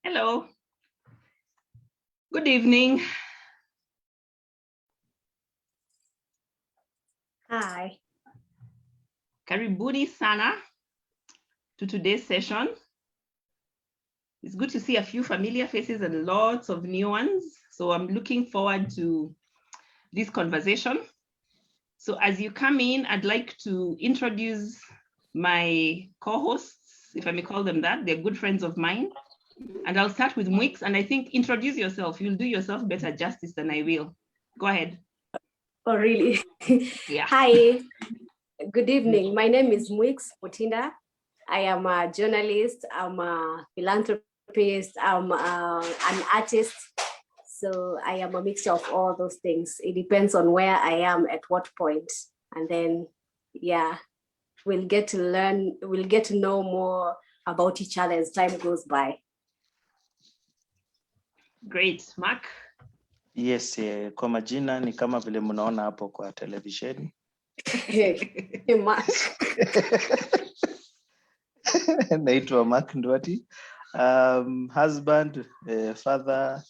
Hello. Good evening. Hi. Karibuni sana to today's session. It's good to see a few familiar faces and lots of new ones. So I'm looking forward to this conversation. So as you come in, I'd like to introduce my co-hosts, if I may call them that. They're good friends of mine. And I'll start with Mwix, and I think introduce yourself. You'll do yourself better justice than I will. Go ahead. Oh, really? Yeah. Hi. Good evening. My name is Mwix Mutinda. I am a journalist. I'm a philanthropist. I'm an artist. So I am a mixture of all those things. It depends on where I am at what point. And then, yeah, we'll get to learn, we'll get to know more about each other as time goes by. Great. Mark? Yes, kwa majina ni kama vile mnaona hapo kwa televisheni. Mark. Naitwa Mark Ndwati. Husband, father,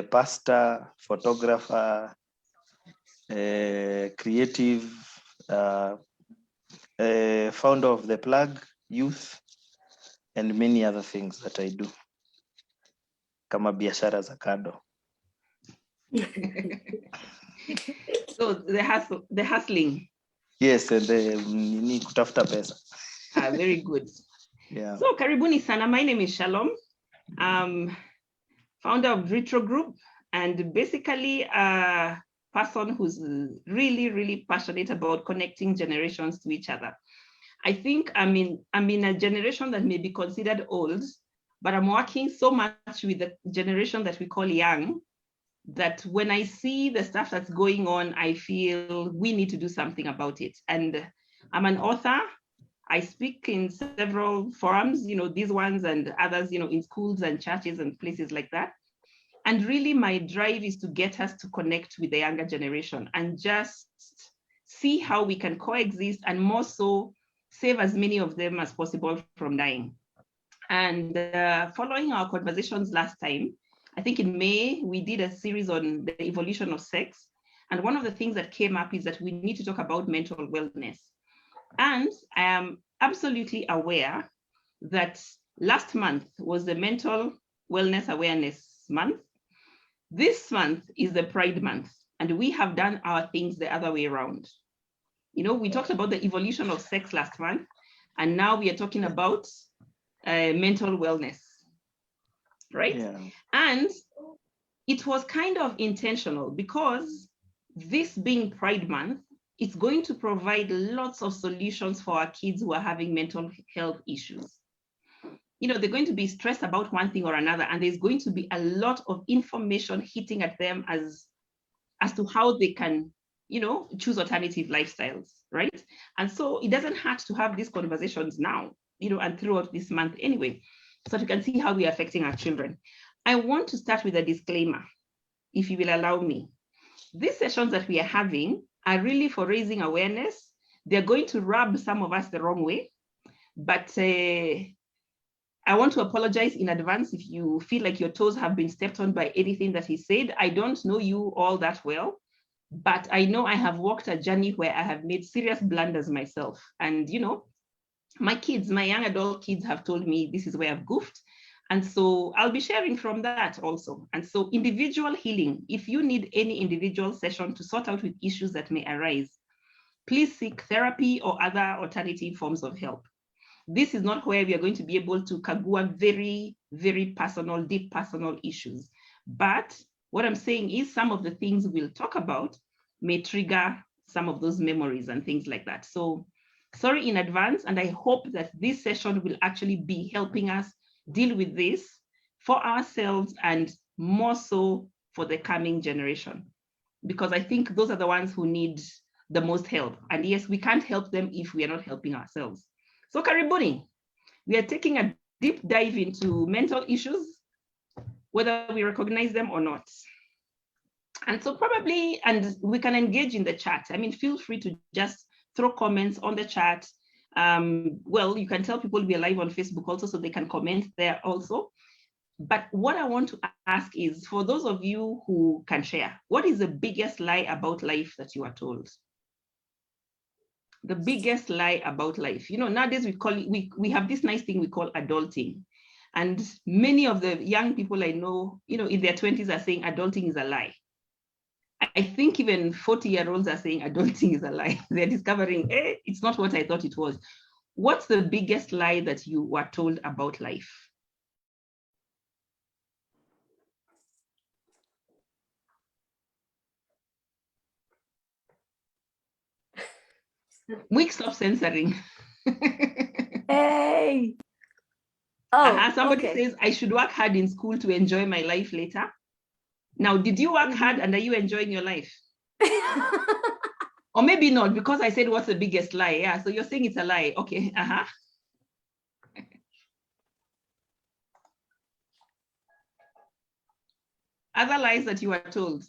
pastor, photographer, creative, founder of The Plug Youth, and many other things that I do. Kama biashara za kando. So the hustling. Yes, and ni kutafuta pesa. Very good. Yeah. So karibuni sana. My name is Shalom. Founder of Retro Group, and basically a person who's really, really passionate about connecting generations to each other. I think I'm in a generation that may be considered old, but I'm working so much with the generation that we call young, that when I see the stuff that's going on, I feel we need to do something about it. And I'm an author. I speak in several forums, these ones and others, in schools and churches and places like that. And really my drive is to get us to connect with the younger generation and just see how we can coexist, and more so save as many of them as possible from dying. And following our conversations last time, I think in May, we did a series on the evolution of sex. And one of the things that came up is that we need to talk about mental wellness. And I am absolutely aware that last month was the Mental Wellness Awareness Month. This month is the Pride Month, and we have done our things the other way around. We talked about the evolution of sex last month, and now we are talking about mental wellness, right? Yeah. And it was kind of intentional because this being Pride Month, it's going to provide lots of solutions for our kids who are having mental health issues. They're going to be stressed about one thing or another, and there's going to be a lot of information hitting at them as to how they can, choose alternative lifestyles, right? And so it doesn't hurt to have these conversations now, and throughout this month anyway, so that we can see how we are affecting our children. I want to start with a disclaimer, if you will allow me. These sessions that we are having are really for raising awareness. They're going to rub some of us the wrong way, but I want to apologize in advance if you feel like your toes have been stepped on by anything that he said. I don't know you all that well, but I know I have walked a journey where I have made serious blunders myself. And, my kids, my young adult kids have told me this is where I've goofed. And so I'll be sharing from that also. And so individual healing, if you need any individual session to sort out with issues that may arise, please seek therapy or other alternative forms of help. This is not where we are going to be able to kagua very, very personal, deep personal issues. But what I'm saying is some of the things we'll talk about may trigger some of those memories and things like that. So sorry in advance, and I hope that this session will actually be helping us deal with this for ourselves and more so for the coming generation, because I think those are the ones who need the most help. And yes, we can't help them if we are not helping ourselves. So karibuni, we are taking a deep dive into mental issues, whether we recognize them or not. And so probably, and we can engage in the chat. I mean, feel free to just throw comments on the chat. Well, you can tell people we're live on Facebook also, so they can comment there also. But what I want to ask is, for those of you who can share, what is the biggest lie about life that you are told? The biggest lie about life. You know, nowadays we call it, we have this nice thing we call adulting. And many of the young people I know, you know, in their 20s are saying adulting is a lie. I think even 40-year-olds are saying adulting is a lie. They're discovering, it's not what I thought it was. What's the biggest lie that you were told about life? Week, stop censoring. Hey. Oh, somebody okay. says I should work hard in school to enjoy my life later. Now, did you work hard and are you enjoying your life? Or maybe not, because I said what's the biggest lie? Yeah, so you're saying it's a lie. Okay. Other lies that you are told.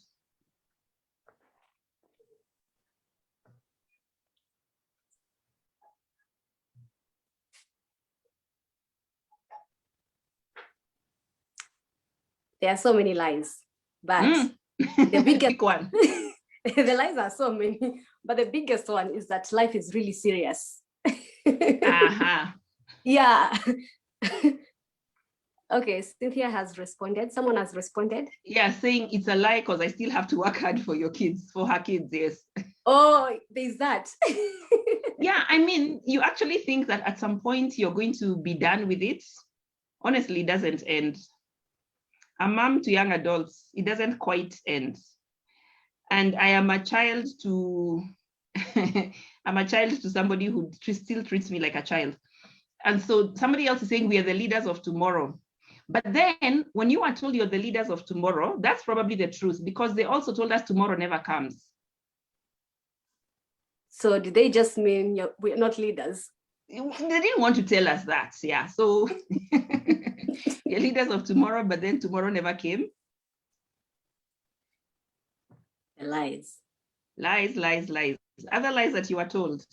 There are so many lies, but the biggest one. The lies are so many, but the biggest one is that life is really serious. Yeah. Okay, Cynthia has responded. Someone has responded. Yeah, saying it's a lie because I still have to work hard for your kids, for her kids, yes. Oh, there's that. Yeah, I mean, you actually think that at some point you're going to be done with it. Honestly, it doesn't end. A mom to young adults, it doesn't quite end. And I am a child to, I'm a child to somebody who still treats me like a child. And so somebody else is saying we are the leaders of tomorrow. But then when you are told you're the leaders of tomorrow, that's probably the truth, because they also told us tomorrow never comes. So did they just mean we're not leaders? They didn't want to tell us that, yeah. So you're leaders of tomorrow, but then tomorrow never came. Lies. Lies, lies, lies. Other lies that you are told.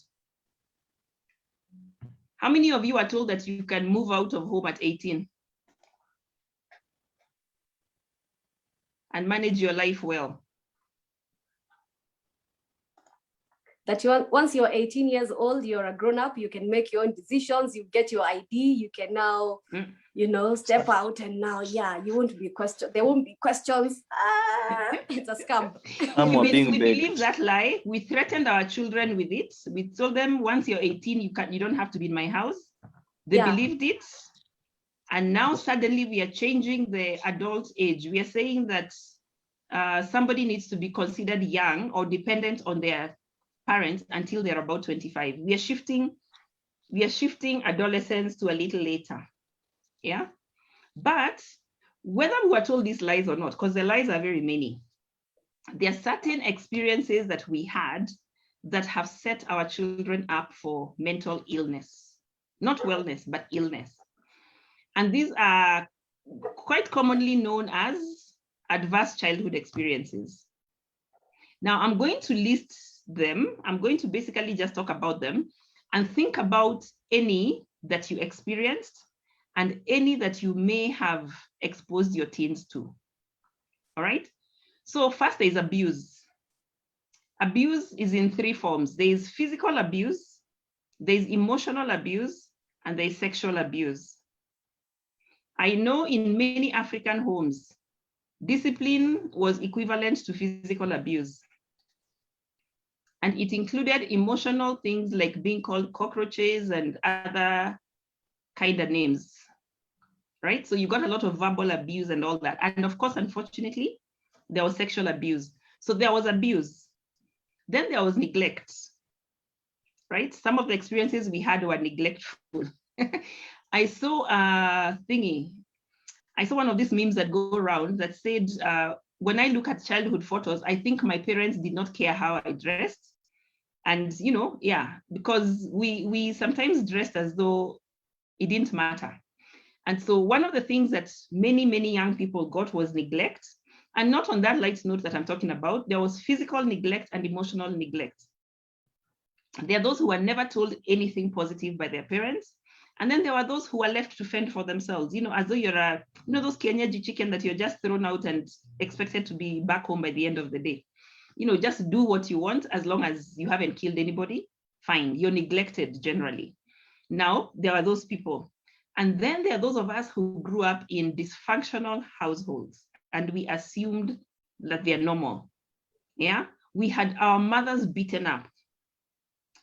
How many of you are told that you can move out of home at 18 and manage your life well? That once you're 18 years old, you're a grown-up, you can make your own decisions, you get your ID, you can now, you know, step out, and now, yeah, you won't be questioned. There won't be questions. It's a scam. We believe that lie. We threatened our children with it. We told them once you're 18, you don't have to be in my house. They believed it. And now suddenly we are changing the adult age. We are saying that somebody needs to be considered young or dependent on their parents until they're about 25. We are shifting adolescence to a little later. Yeah. But whether we were told these lies or not, because the lies are very many, there are certain experiences that we had that have set our children up for mental illness, not wellness, but illness. And these are quite commonly known as adverse childhood experiences. Now, I'm going to list them. I'm going to basically just talk about them and think about any that you experienced and any that you may have exposed your teens to. All right. So first, there is abuse. Abuse is in three forms. There is physical abuse, there is emotional abuse, and there is sexual abuse. I know in many African homes, discipline was equivalent to physical abuse. And it included emotional things like being called cockroaches and other kind of names, right? So you got a lot of verbal abuse and all that. And of course, unfortunately, there was sexual abuse. So there was abuse. Then there was neglect, right? Some of the experiences we had were neglectful. I saw a thingy. I saw one of these memes that go around that said, when I look at childhood photos, I think my parents did not care how I dressed. And, you know, yeah, because we sometimes dressed as though it didn't matter. And so one of the things that many, many young people got was neglect. And not on that light note that I'm talking about, there was physical neglect and emotional neglect. There are those who were never told anything positive by their parents. And then there were those who were left to fend for themselves, as though you're those Kenyaji chicken that you're just thrown out and expected to be back home by the end of the day. Just do what you want as long as you haven't killed anybody. Fine, you're neglected generally. Now, there are those people. And then there are those of us who grew up in dysfunctional households and we assumed that they're normal. Yeah, we had our mothers beaten up.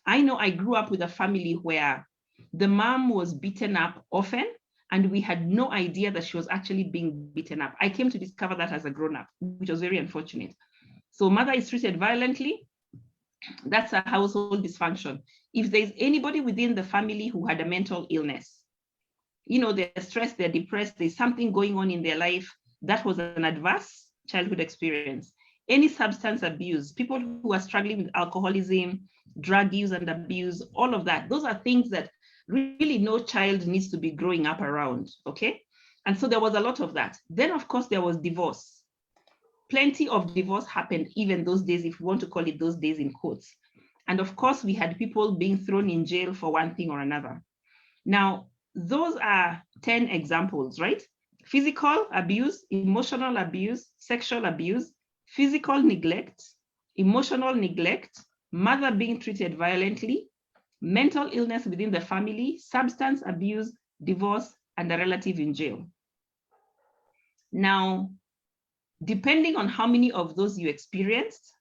I know I grew up with a family where the mom was beaten up often and we had no idea that she was actually being beaten up. I came to discover that as a grown-up, which was very unfortunate. So mother is treated violently, that's a household dysfunction. If there's anybody within the family who had a mental illness, they're stressed, they're depressed, there's something going on in their life, that was an adverse childhood experience. Any substance abuse, people who are struggling with alcoholism, drug use and abuse, all of that, those are things that really no child needs to be growing up around, okay? And so there was a lot of that. Then, of course, there was divorce. Plenty of divorce happened even those days, if you want to call it those days in quotes. And of course, we had people being thrown in jail for one thing or another. Now, those are 10 examples, right? Physical abuse, emotional abuse, sexual abuse, physical neglect, emotional neglect, mother being treated violently, mental illness within the family, substance abuse, divorce, and a relative in jail. Now, depending on how many of those you experienced,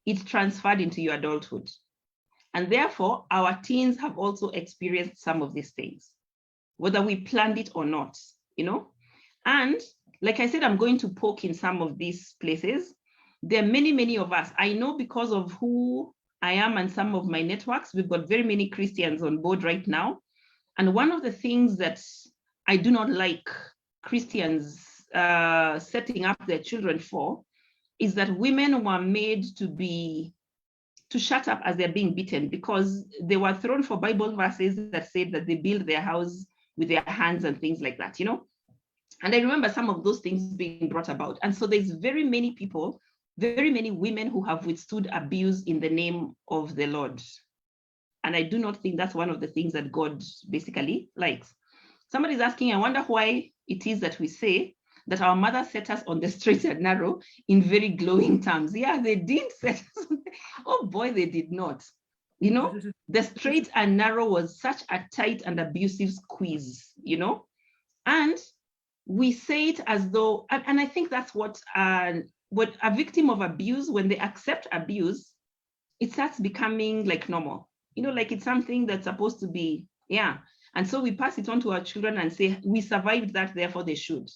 it transferred into your adulthood. And therefore, our teens have also experienced some of these things, whether we planned it or not, And like I said, I'm going to poke in some of these places. There are many, many of us. I know because of who I am and some of my networks, we've got very many Christians on board right now. And one of the things that I do not like Christians setting up their children for is that women were made to shut up as they're being beaten because they were thrown for Bible verses that said that they build their house with their hands and things like that, And I remember some of those things being brought about. And so there's very many people, very many women who have withstood abuse in the name of the Lord. And I do not think that's one of the things that God basically likes. Somebody's asking, I wonder why it is that we say that our mother set us on the straight and narrow in very glowing terms. Yeah, they didn't set us. Oh boy, they did not. The straight and narrow was such a tight and abusive squeeze, And we say it as though, and I think that's what a victim of abuse, when they accept abuse, it starts becoming like normal, like it's something that's supposed to be, yeah. And so we pass it on to our children and say, we survived that, therefore they should.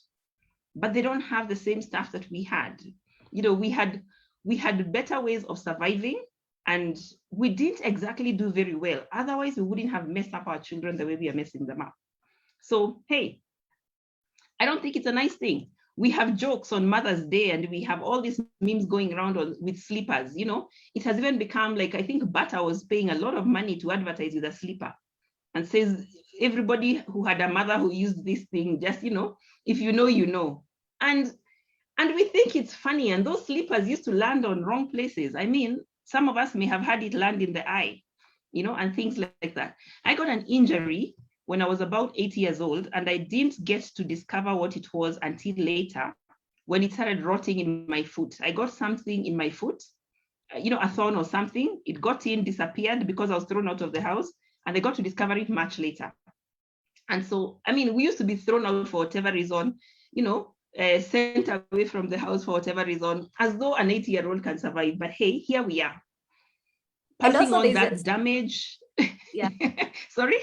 But they don't have the same stuff that we had. We had better ways of surviving, and we didn't exactly do very well. Otherwise, we wouldn't have messed up our children the way we are messing them up. So, hey, I don't think it's a nice thing. We have jokes on Mother's Day and we have all these memes going around with slippers, It has even become like, I think Bata was paying a lot of money to advertise with a slipper and says, everybody who had a mother who used this thing, just, if you know, you know. And we think it's funny. And those slippers used to land on wrong places. I mean, some of us may have had it land in the eye, and things like that. I got an injury when I was about 8 years old, and I didn't get to discover what it was until later when it started rotting in my foot. I got something in my foot, a thorn or something. It got in, disappeared because I was thrown out of the house, and I got to discover it much later. And so, I mean, we used to be thrown out for whatever reason, sent away from the house for whatever reason, as though an 80-year-old can survive. But hey, here we are. Passing on that damage. Yeah. Sorry?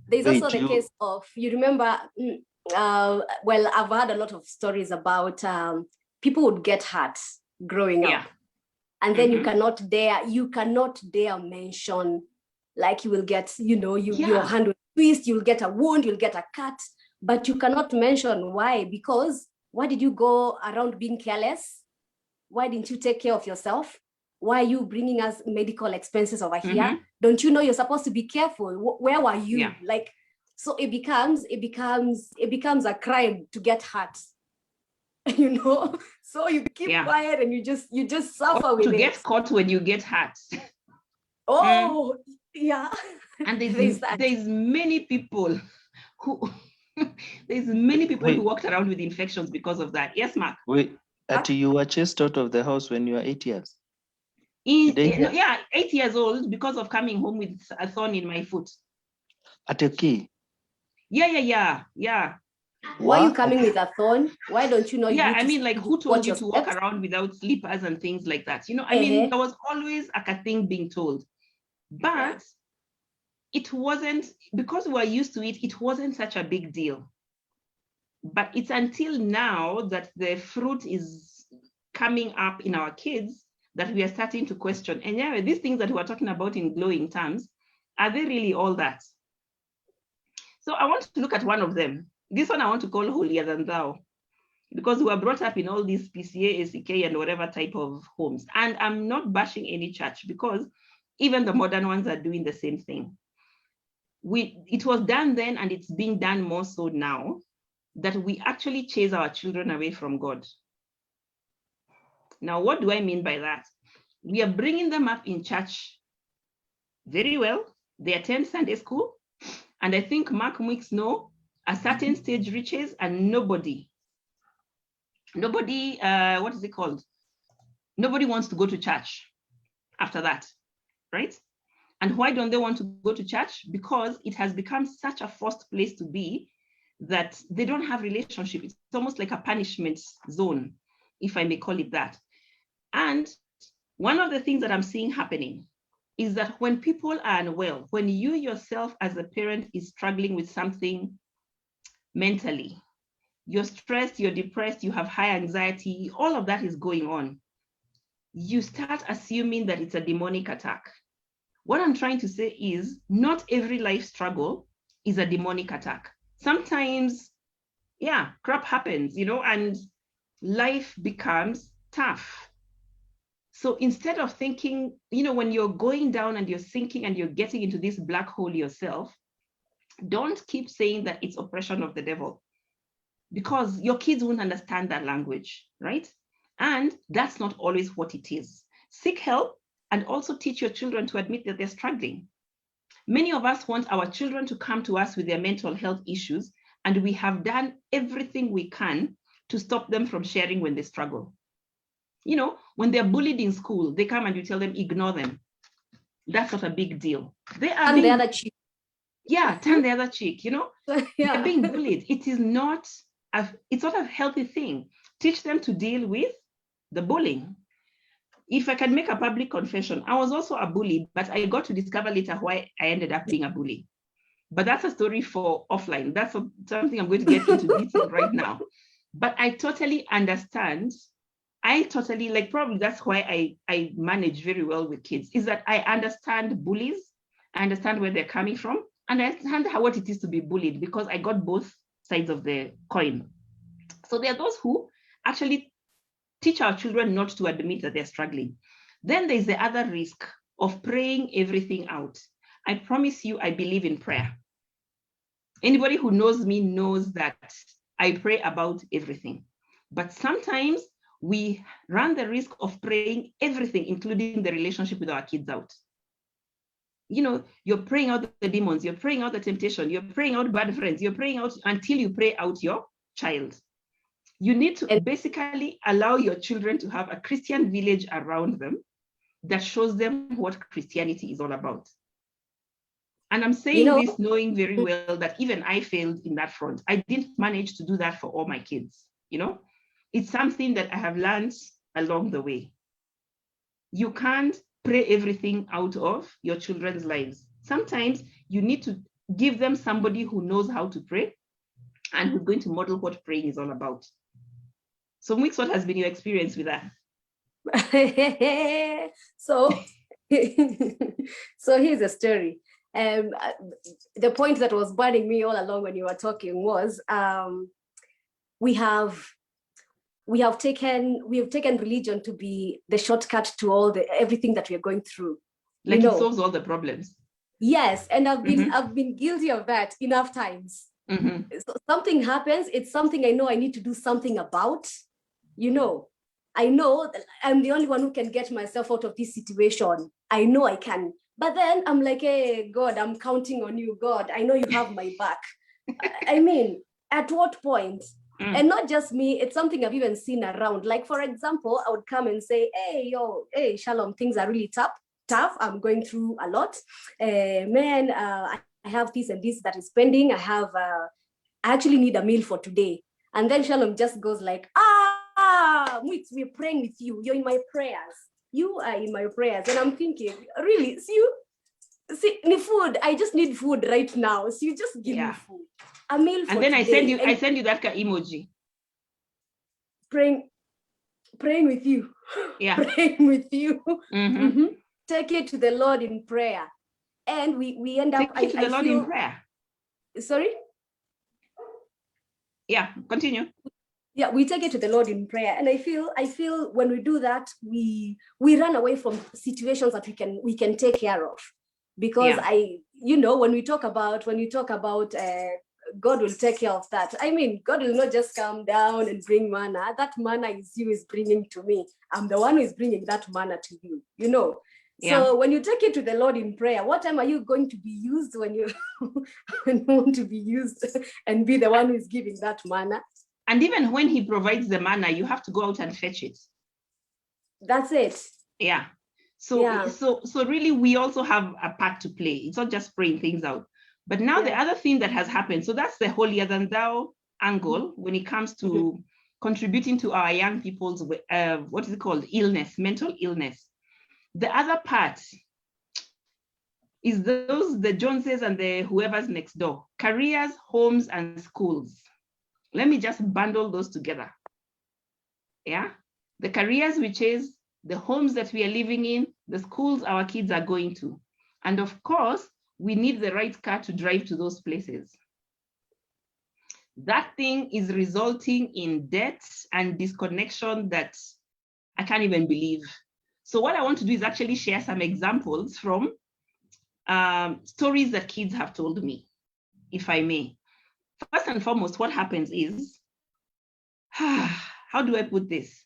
There's also the case of, you remember, well, I've heard a lot of stories about people would get hurt growing up. And then you cannot dare mention, like you will get, your hand will twist, you'll get a wound, you'll get a cut, but you cannot mention why, because why did you go around being careless? Why didn't you take care of yourself? Why are you bringing us medical expenses over here? Don't you know you're supposed to be careful? Where were you? So it becomes a crime to get hurt. You know, so you keep quiet and you just suffer or with to it. get caught when you get hurt. Oh, yeah. And there's many people who who walked around with infections because of that. Yes, Mark. Wait, until you were chased out of the house when you were 8 years. 8 years old because of coming home with a thorn in my foot. At a key. Yeah. Why are you coming with a thorn? Why don't you know? Yeah, I mean, like, who told you to walk around without slippers and things like that? You know, I mean, there was always like a thing being told, but it wasn't, because we were used to it, it wasn't such a big deal. But it's until now that the fruit is coming up in our kids that we are starting to question. And yeah, these things that we're talking about in glowing terms, are they really all that? So I want to look at one of them. This one I want to call holier than thou, because we were brought up in all these PCA, ACK, and whatever type of homes. And I'm not bashing any church, because even the modern ones are doing the same thing. It was done then, and it's being done more so now, that we actually chase our children away from God. Now, what do I mean by that? We are bringing them up in church very well. They attend Sunday school. And I think Mark Mwicks know a certain stage reaches and nobody, what is it called? Nobody wants to go to church after that, right? And why don't they want to go to church? Because it has become such a forced place to be that they don't have relationship. It's almost like a punishment zone, if I may call it that. And one of the things that I'm seeing happening is that when people are unwell, when you yourself as a parent is struggling with something mentally, you're stressed, you're depressed, you have high anxiety, all of that is going on, you start assuming that it's a demonic attack. What I'm trying to say is not every life struggle is a demonic attack. Sometimes, yeah, crap happens, you know, and life becomes tough. So instead of thinking, you know, when you're going down and you're sinking and you're getting into this black hole yourself, don't keep saying that it's oppression of the devil, because your kids won't understand that language, right? And that's not always what it is. Seek help and also teach your children to admit that they're struggling. Many of us want our children to come to us with their mental health issues, and we have done everything we can to stop them from sharing when they struggle. You know, when they're bullied in school, they come and you tell them, ignore them. That's not a big deal. They are the other cheek. Yeah, turn the other cheek, you know? They're being bullied. It's not a healthy thing. Teach them to deal with the bullying. If I can make a public confession, I was also a bully, but I got to discover later why I ended up being a bully. But that's a story for offline. That's something I'm going to get into detail right now. But I totally understand. Probably that's why I manage very well with kids, is that I understand bullies. I understand where they're coming from, and I understand what it is to be bullied, because I got both sides of the coin. So there are those who actually teach our children not to admit that they're struggling. Then there's the other risk of praying everything out. I promise you, I believe in prayer. Anybody who knows me knows that I pray about everything. But sometimes we run the risk of praying everything, including the relationship with our kids, out. You know, you're praying out the demons, you're praying out the temptation, you're praying out bad friends, you're praying out until you pray out your child. You need to basically allow your children to have a Christian village around them that shows them what Christianity is all about. And I'm saying this knowing very well that even I failed in that front. I didn't manage to do that for all my kids, you know? It's something that I have learned along the way. You can't pray everything out of your children's lives. Sometimes you need to give them somebody who knows how to pray and who's going to model what praying is all about. So Mwicks, what has been your experience with that? So here's a story. The point that was burning me all along when you were talking was we have taken religion to be the shortcut to everything that we are going through. Like it solves all the problems. Yes, and I've been guilty of that enough times. So something happens, it's something I know I need to do something about. I know that I'm the only one who can get myself out of this situation. I know I can. But then I'm like, hey, God, I'm counting on you. God, I know you have my back. I mean, at what point? And not just me, it's something I've even seen around. Like, for example, I would come and say, hey, Shalom, things are really tough. I'm going through a lot. I have this and this that is pending. I actually need a meal for today. And then Shalom just goes like, we're praying with you. You're in my prayers. You are in my prayers. And I'm thinking, really, see, food. I just need food right now. So you just give me food. A meal for today. And I send you that emoji. Praying with you. Yeah. Praying with you. Take it to the Lord in prayer. And we end up Take it to the Lord in prayer. Sorry? Yeah, continue. Yeah, we take it to the Lord in prayer. And I feel when we do that, we run away from situations that we can take care of. Because when you talk about God will take care of that. I mean, God will not just come down and bring manna. That manna is bringing to me. I'm the one who is bringing that manna to you, So when you take it to the Lord in prayer, what time are you going to be used when you want to be used and be the one who is giving that manna? And even when he provides the manna, you have to go out and fetch it. That's it. Yeah. So really, we also have a part to play. It's not just praying things out. But now the other thing that has happened, so that's the holier than thou angle when it comes to contributing to our young people's, what is it called? Mental illness. The other part is the Joneses and the whoever's next door, careers, homes, and schools. Let me just bundle those together. Yeah. The careers we chase, the homes that we are living in, the schools our kids are going to. And of course, we need the right car to drive to those places. That thing is resulting in debt and disconnection that I can't even believe. So what I want to do is actually share some examples from stories that kids have told me, if I may. First and foremost, what happens is, how do I put this?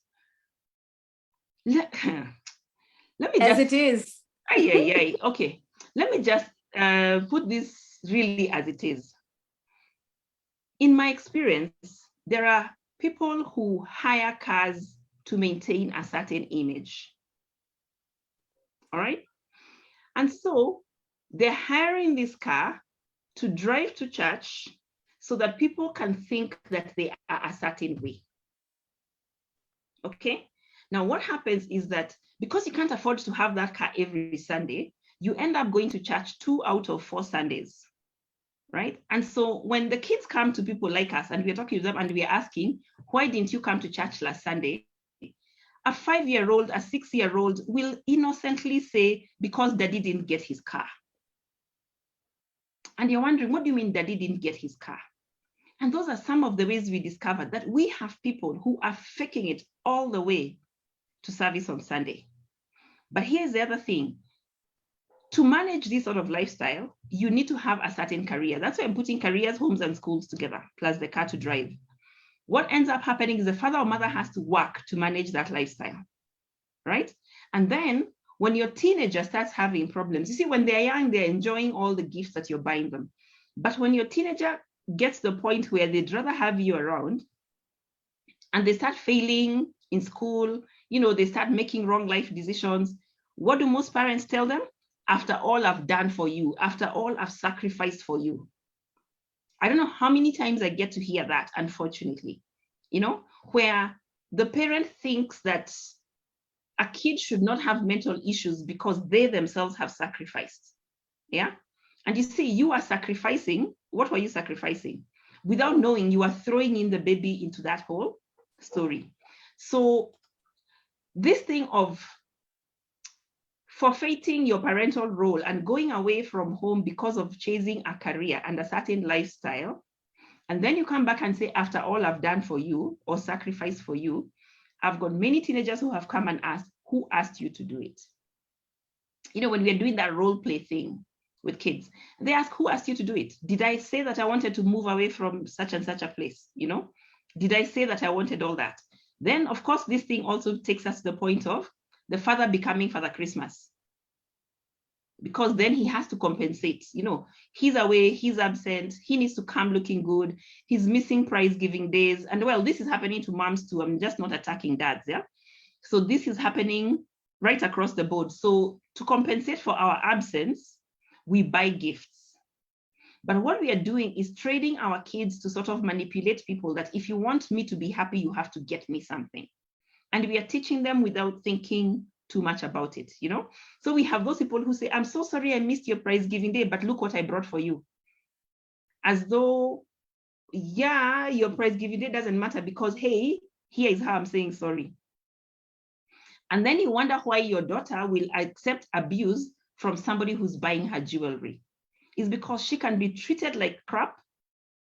Let me as just, it is. Okay. Let me just put this really as it is. In my experience, there are people who hire cars to maintain a certain image. All right. And so they're hiring this car to drive to church so that people can think that they are a certain way. Okay. Now, what happens is that because you can't afford to have that car every Sunday, you end up going to church 2 out of 4 Sundays, right? And so when the kids come to people like us and we're talking to them and we're asking, why didn't you come to church last Sunday? A 5-year-old, a 6-year-old will innocently say, because daddy didn't get his car. And you're wondering, what do you mean daddy didn't get his car? And those are some of the ways we discovered that we have people who are faking it all the way to service on Sunday. But here's the other thing. To manage this sort of lifestyle, you need to have a certain career. That's why I'm putting careers, homes, and schools together, plus the car to drive. What ends up happening is the father or mother has to work to manage that lifestyle, right? And then when your teenager starts having problems, you see, when they're young, they're enjoying all the gifts that you're buying them. But when your teenager gets to the point where they'd rather have you around and they start failing in school, they start making wrong life decisions, what do most parents tell them? After all I've done for you, after all I've sacrificed for you. I don't know how many times I get to hear that, unfortunately, where the parent thinks that a kid should not have mental issues because they themselves have sacrificed. Yeah. And you see, you are sacrificing. What were you sacrificing? Without knowing, you are throwing in the baby into that whole story. So this thing of forfeiting your parental role and going away from home because of chasing a career and a certain lifestyle, and then you come back and say, after all I've done for you or sacrificed for you, I've got many teenagers who have come and asked, who asked you to do it? When we're doing that role play thing, with kids. They ask, who asked you to do it? Did I say that I wanted to move away from such and such a place? Did I say that I wanted all that? Then, of course, this thing also takes us to the point of the father becoming Father Christmas. Because then he has to compensate. He's away, he's absent, he needs to come looking good, he's missing prize giving days. And well, this is happening to moms too. I'm just not attacking dads, yeah? So this is happening right across the board. So to compensate for our absence, we buy gifts. But what we are doing is trading our kids to sort of manipulate people that if you want me to be happy, you have to get me something. And we are teaching them without thinking too much about it, So we have those people who say, I'm so sorry I missed your prize giving day, but look what I brought for you. As though, yeah, your prize giving day doesn't matter because, hey, here is how I'm saying sorry. And then you wonder why your daughter will accept abuse from somebody who's buying her jewelry. It's because she can be treated like crap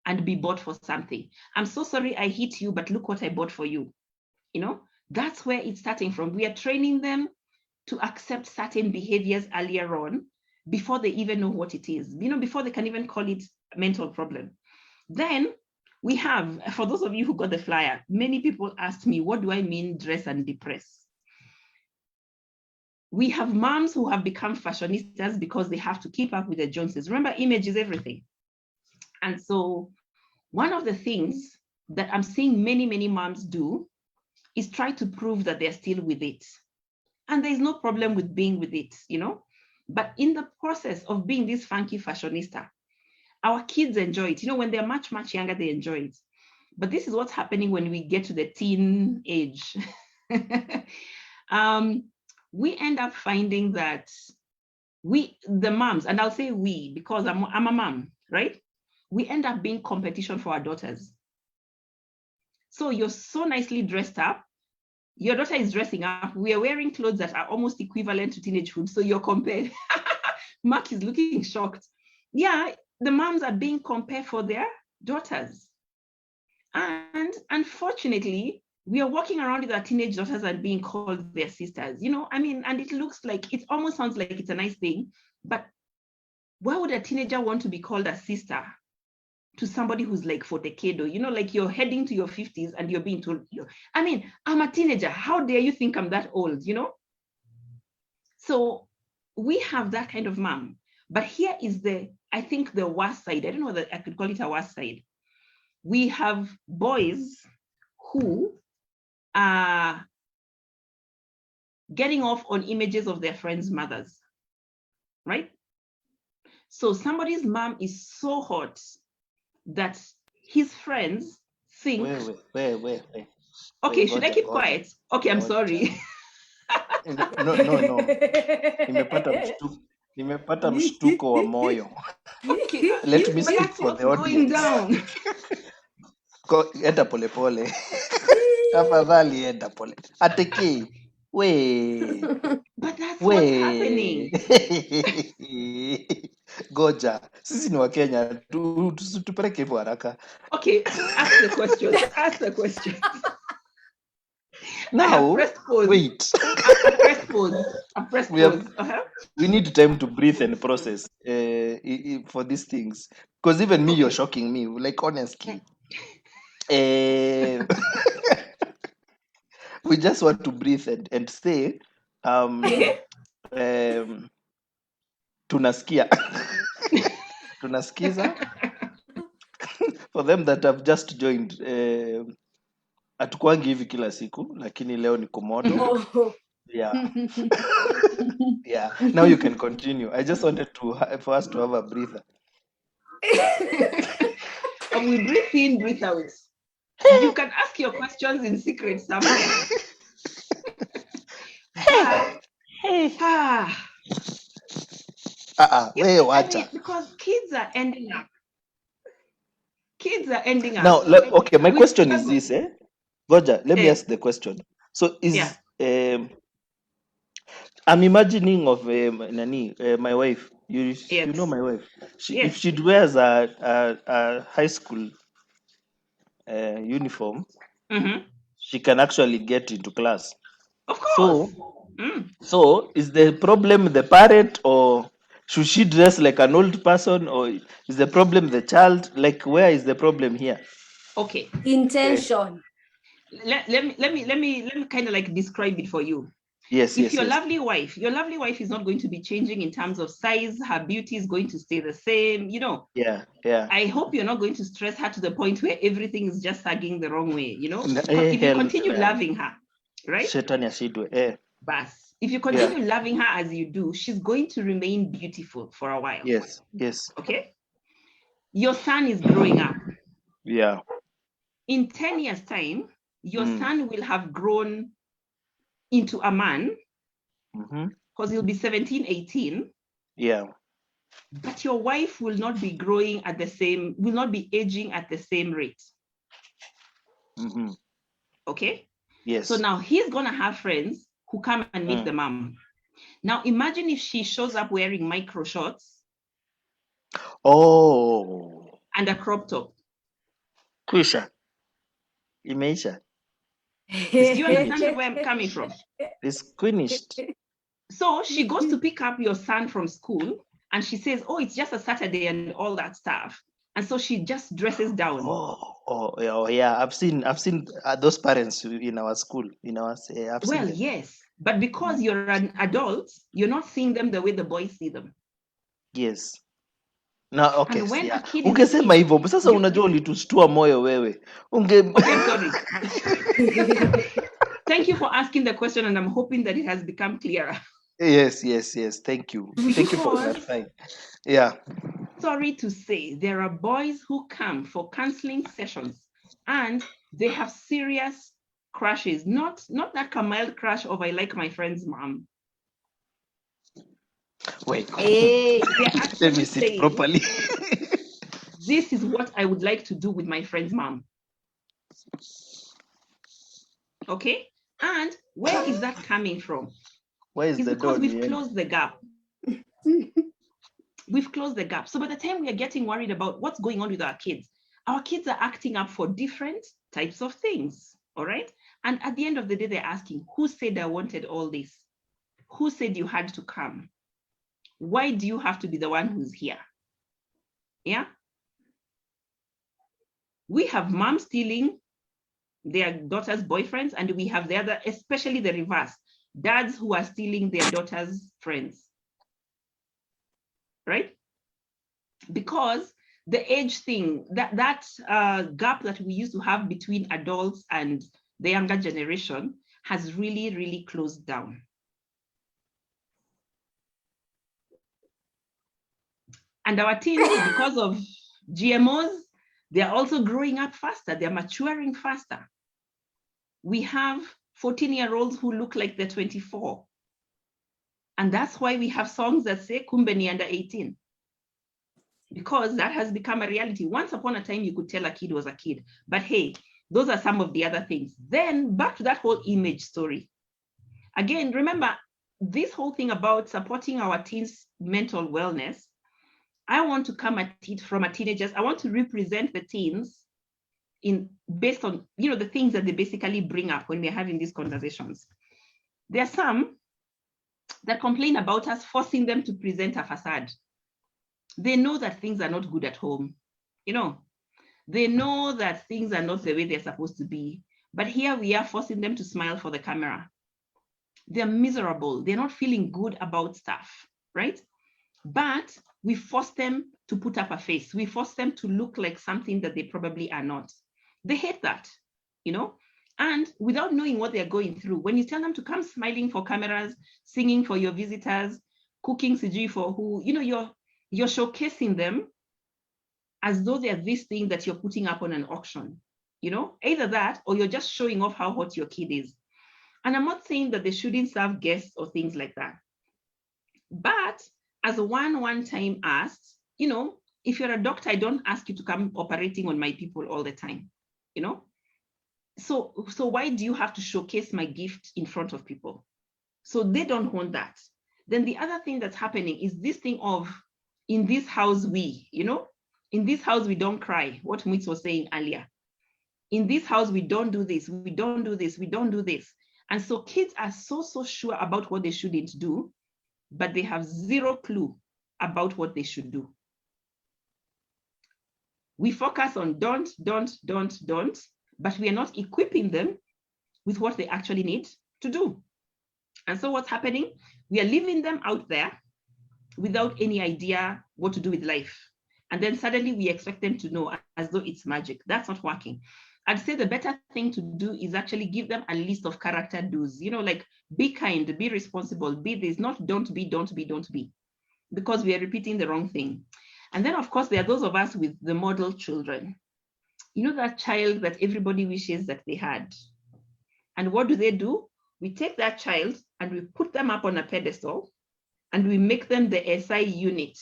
and be bought for something. I'm so sorry I hit you, but look what I bought for you. That's where it's starting from. We are training them to accept certain behaviors earlier on before they even know what it is, before they can even call it a mental problem. Then we have, for those of you who got the flyer, many people asked me, what do I mean dress and depress? We have moms who have become fashionistas because they have to keep up with the Joneses. Remember, image is everything. And so one of the things that I'm seeing many, many moms do is try to prove that they're still with it. And there's no problem with being with it, But in the process of being this funky fashionista, our kids enjoy it. When they're much, much younger, they enjoy it. But this is what's happening when we get to the teen age. We end up finding that the moms, and I'll say we, because I'm a mom, right? We end up being competition for our daughters. So you're so nicely dressed up. Your daughter is dressing up. We are wearing clothes that are almost equivalent to teenagehood. So you're compared. Mark is looking shocked. Yeah, the moms are being compared for their daughters. And unfortunately, we are walking around with our teenage daughters and being called their sisters. And it looks like, it almost sounds like it's a nice thing, but why would a teenager want to be called a sister to somebody who's like for decado, like you're heading to your 50s and you're being told, I'm a teenager. How dare you think I'm that old, So we have that kind of mom. But here is I think the worst side. I don't know whether I could call it a worst side. We have boys who are getting off on images of their friends' mothers, right? So somebody's mom is so hot that his friends think. Wait. Okay, should I keep quiet? Okay, I'm sorry. No. Nimepata mshtuko wa moyo. Okay, Let me speak for the audience. Going down. Enda polepole. Tafadhali enda pole. Ateki. We. But that's what's happening. Goja. Sisi ni Wakenya. Tupeleke hivyo haraka. Okay, ask the question. Now, wait. I pressed pause. We need time to breathe and process for these things. Because even me, you're shocking me. Like, honestly. We just want to breathe and say, tunasikia. Tunasikiza. For them that have just joined, hatukwangi hivi kila siku, lakini leo ni komodo. Yeah. Yeah. Now you can continue. I just wanted for us to have a breather. And we breathe in, breathe out. You can ask your questions in secret somewhere. Because kids are ending up. Now, okay, my question is this, Goja, let me ask the question. So I'm imagining of my wife. You know my wife. If she wears a high school uniform, she can actually get into class. Of course. So is the problem the parent or Should she dress like an old person, or is the problem the child? Like, where is the problem here? Okay. Intention. Let me kind of like describe it for you. Yes, If yes, your yes. lovely wife is not going to be changing in terms of size, her beauty is going to stay the same, Yeah. I hope you're not going to stress her to the point where everything is just sagging the wrong way, If you Hell, continue loving her, right? Shetani ashindwe. Bas, if you continue loving her as you do, she's going to remain beautiful for a while. Yes. Okay? Your son is growing up. Yeah. In 10 years' time, your son will have grown into a man because he'll be 17, 18. Yeah. But your wife will not be growing will not be aging at the same rate. Okay? Yes. So now he's going to have friends who come and meet the mom. Now imagine if she shows up wearing micro shorts. Oh. And a crop top. Kwisha. Imeisha. Do you understand where I'm coming from? It's finished. So she goes to pick up your son from school and she says, oh, it's just a Saturday and all that stuff. And so she just dresses down. Oh, yeah. I've seen those parents in our school. Well, yes, but because you're an adult, you're not seeing them the way the boys see them. Yes. Na okay, And when yeah. a kid Ungesema hivyo sasa, unajua ulitustua moyo wewe. Okay, I'm sorry. Thank you for asking the question, and I'm hoping that it has become clearer. Yes. Thank you. Thank you for clarifying. Yeah. Sorry to say, there are boys who come for counseling sessions and they have serious crushes. Not that mild crush of I like my friend's mom. Wait. They're actually Let me sit saying, properly. this is what I would like to do with my friend's mom. Okay? And where is that coming from? Where is it's the because door? we've closed the gap. We've closed the gap. So by the time we are getting worried about what's going on with our kids are acting up for different types of things. All right. And at the end of the day, they're asking, who said I wanted all this? Who said you had to come? Why do you have to be the one who's here? Yeah. We have moms stealing their daughters' boyfriends, and we have the other, especially the reverse, dads who are stealing their daughters' friends. Right? Because the age thing, that gap that we used to have between adults and the younger generation has really, really closed down. And our teens, because of GMOs, they're also growing up faster. They're maturing faster. We have 14-year-olds who look like they're 24. And that's why we have songs that say Kumbeni under 18. Because that has become a reality. Once upon a time, you could tell a kid was a kid. But hey, those are some of the other things. Then back to that whole image story. Again, remember, this whole thing about supporting our teens' mental wellness, I want to come at it from a teenagers. I want to represent the teens based on the things that they basically bring up when we're having these conversations. There are some that complain about us forcing them to present a facade. They know that things are not good at home. They know that things are not the way they're supposed to be. But here we are forcing them to smile for the camera. They're miserable. They're not feeling good about stuff, right? But we force them to put up a face. We force them to look like something that they probably are not. They hate that, and without knowing what they're going through, when you tell them to come smiling for cameras, singing for your visitors, cooking sijui for who, you're showcasing them as though they're this thing that you're putting up on an auction, either that or you're just showing off how hot your kid is. And I'm not saying that they shouldn't serve guests or things like that. But as one time asked, if you're a doctor, I don't ask you to come operating on my people all the time, So why do you have to showcase my gift in front of people? So they don't want that. Then the other thing that's happening is this thing of, in this house, in this house, we don't cry, what Mitz was saying earlier. In this house, we don't do this, we don't do this, we don't do this. And so kids are so sure about what they shouldn't do, but they have zero clue about what they should do. We focus on don't, but we are not equipping them with what they actually need to do. And so what's happening? We are leaving them out there without any idea what to do with life. And then suddenly we expect them to know as though it's magic. That's not working. I'd say the better thing to do is actually give them a list of character do's, like be kind, be responsible, be this, not don't be, because we are repeating the wrong thing. And then of course, there are those of us with the model children. That child that everybody wishes that they had. And what do? We take that child and we put them up on a pedestal and we make them the SI unit,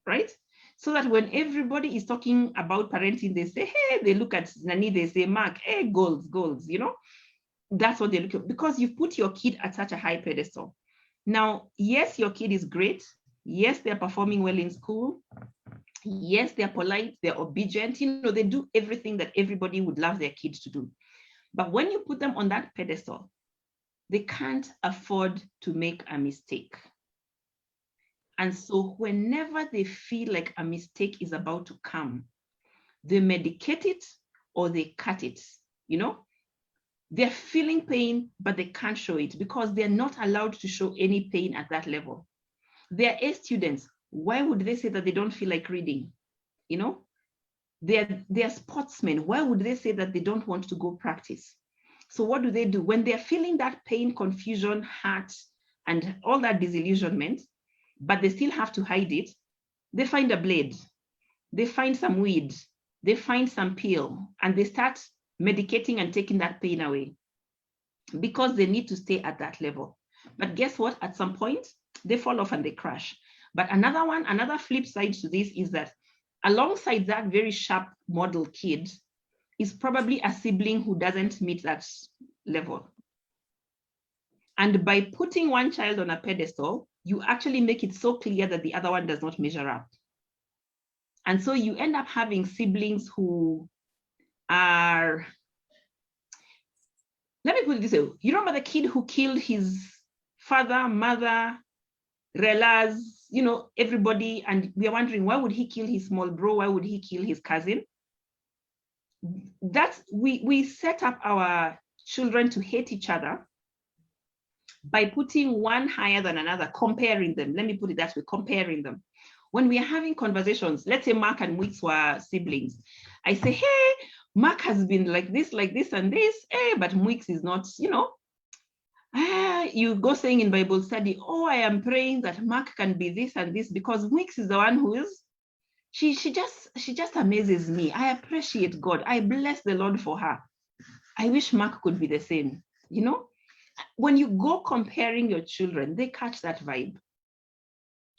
right? So that when everybody is talking about parenting, they say, hey, they look at Nani, they say, Mark, hey, goals, That's what they look at, because you've put your kid at such a high pedestal. Now, yes, your kid is great. Yes, they're performing well in school. Yes, they're polite, they're obedient. They do everything that everybody would love their kids to do. But when you put them on that pedestal, they can't afford to make a mistake. And so whenever they feel like a mistake is about to come, they medicate it or they cut it, They're feeling pain, but they can't show it because they're not allowed to show any pain at that level. They're A students. Why would they say that they don't feel like reading? They're sportsmen. Why would they say that they don't want to go practice? So what do? When they're feeling that pain, confusion, hurt, and all that disillusionment, but they still have to hide it, they find a blade, they find some weed, they find some pill, and they start medicating and taking that pain away because they need to stay at that level. But guess what? At some point, they fall off and they crash. But another flip side to this is that alongside that very sharp model kid is probably a sibling who doesn't meet that level. And by putting one child on a pedestal, you actually make it so clear that the other one does not measure up. And so you end up having siblings who are, let me put it this way. You remember the kid who killed his father, mother, relas, everybody, and we are wondering, why would he kill his small bro? Why would he kill his cousin? That's, we set up our children to hate each other by putting one higher than another, comparing them. Let me put it that way, comparing them. When we are having conversations, let's say Mark and Wix were siblings. I say, hey, Mark has been like this, and this, but Wix is not, you go saying in Bible study, oh, I am praying that Mark can be this and this, because Wix is the one who is, she just amazes me. I appreciate God. I bless the Lord for her. I wish Mark could be the same, When you go comparing your children, they catch that vibe.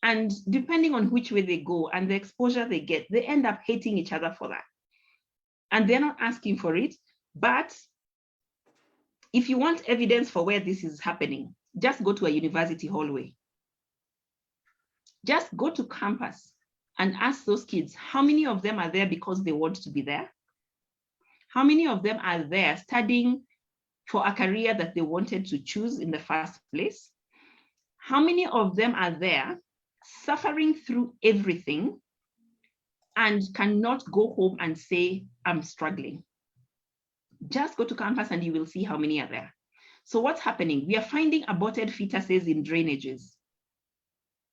And depending on which way they go and the exposure they get, they end up hating each other for that. And they're not asking for it. But if you want evidence for where this is happening, just go to a university hallway. Just go to campus and ask those kids, how many of them are there because they want to be there? How many of them are there studying for a career that they wanted to choose in the first place? How many of them are there suffering through everything and cannot go home and say, I'm struggling? Just go to campus and you will see how many are there. So what's happening? We are finding aborted fetuses in drainages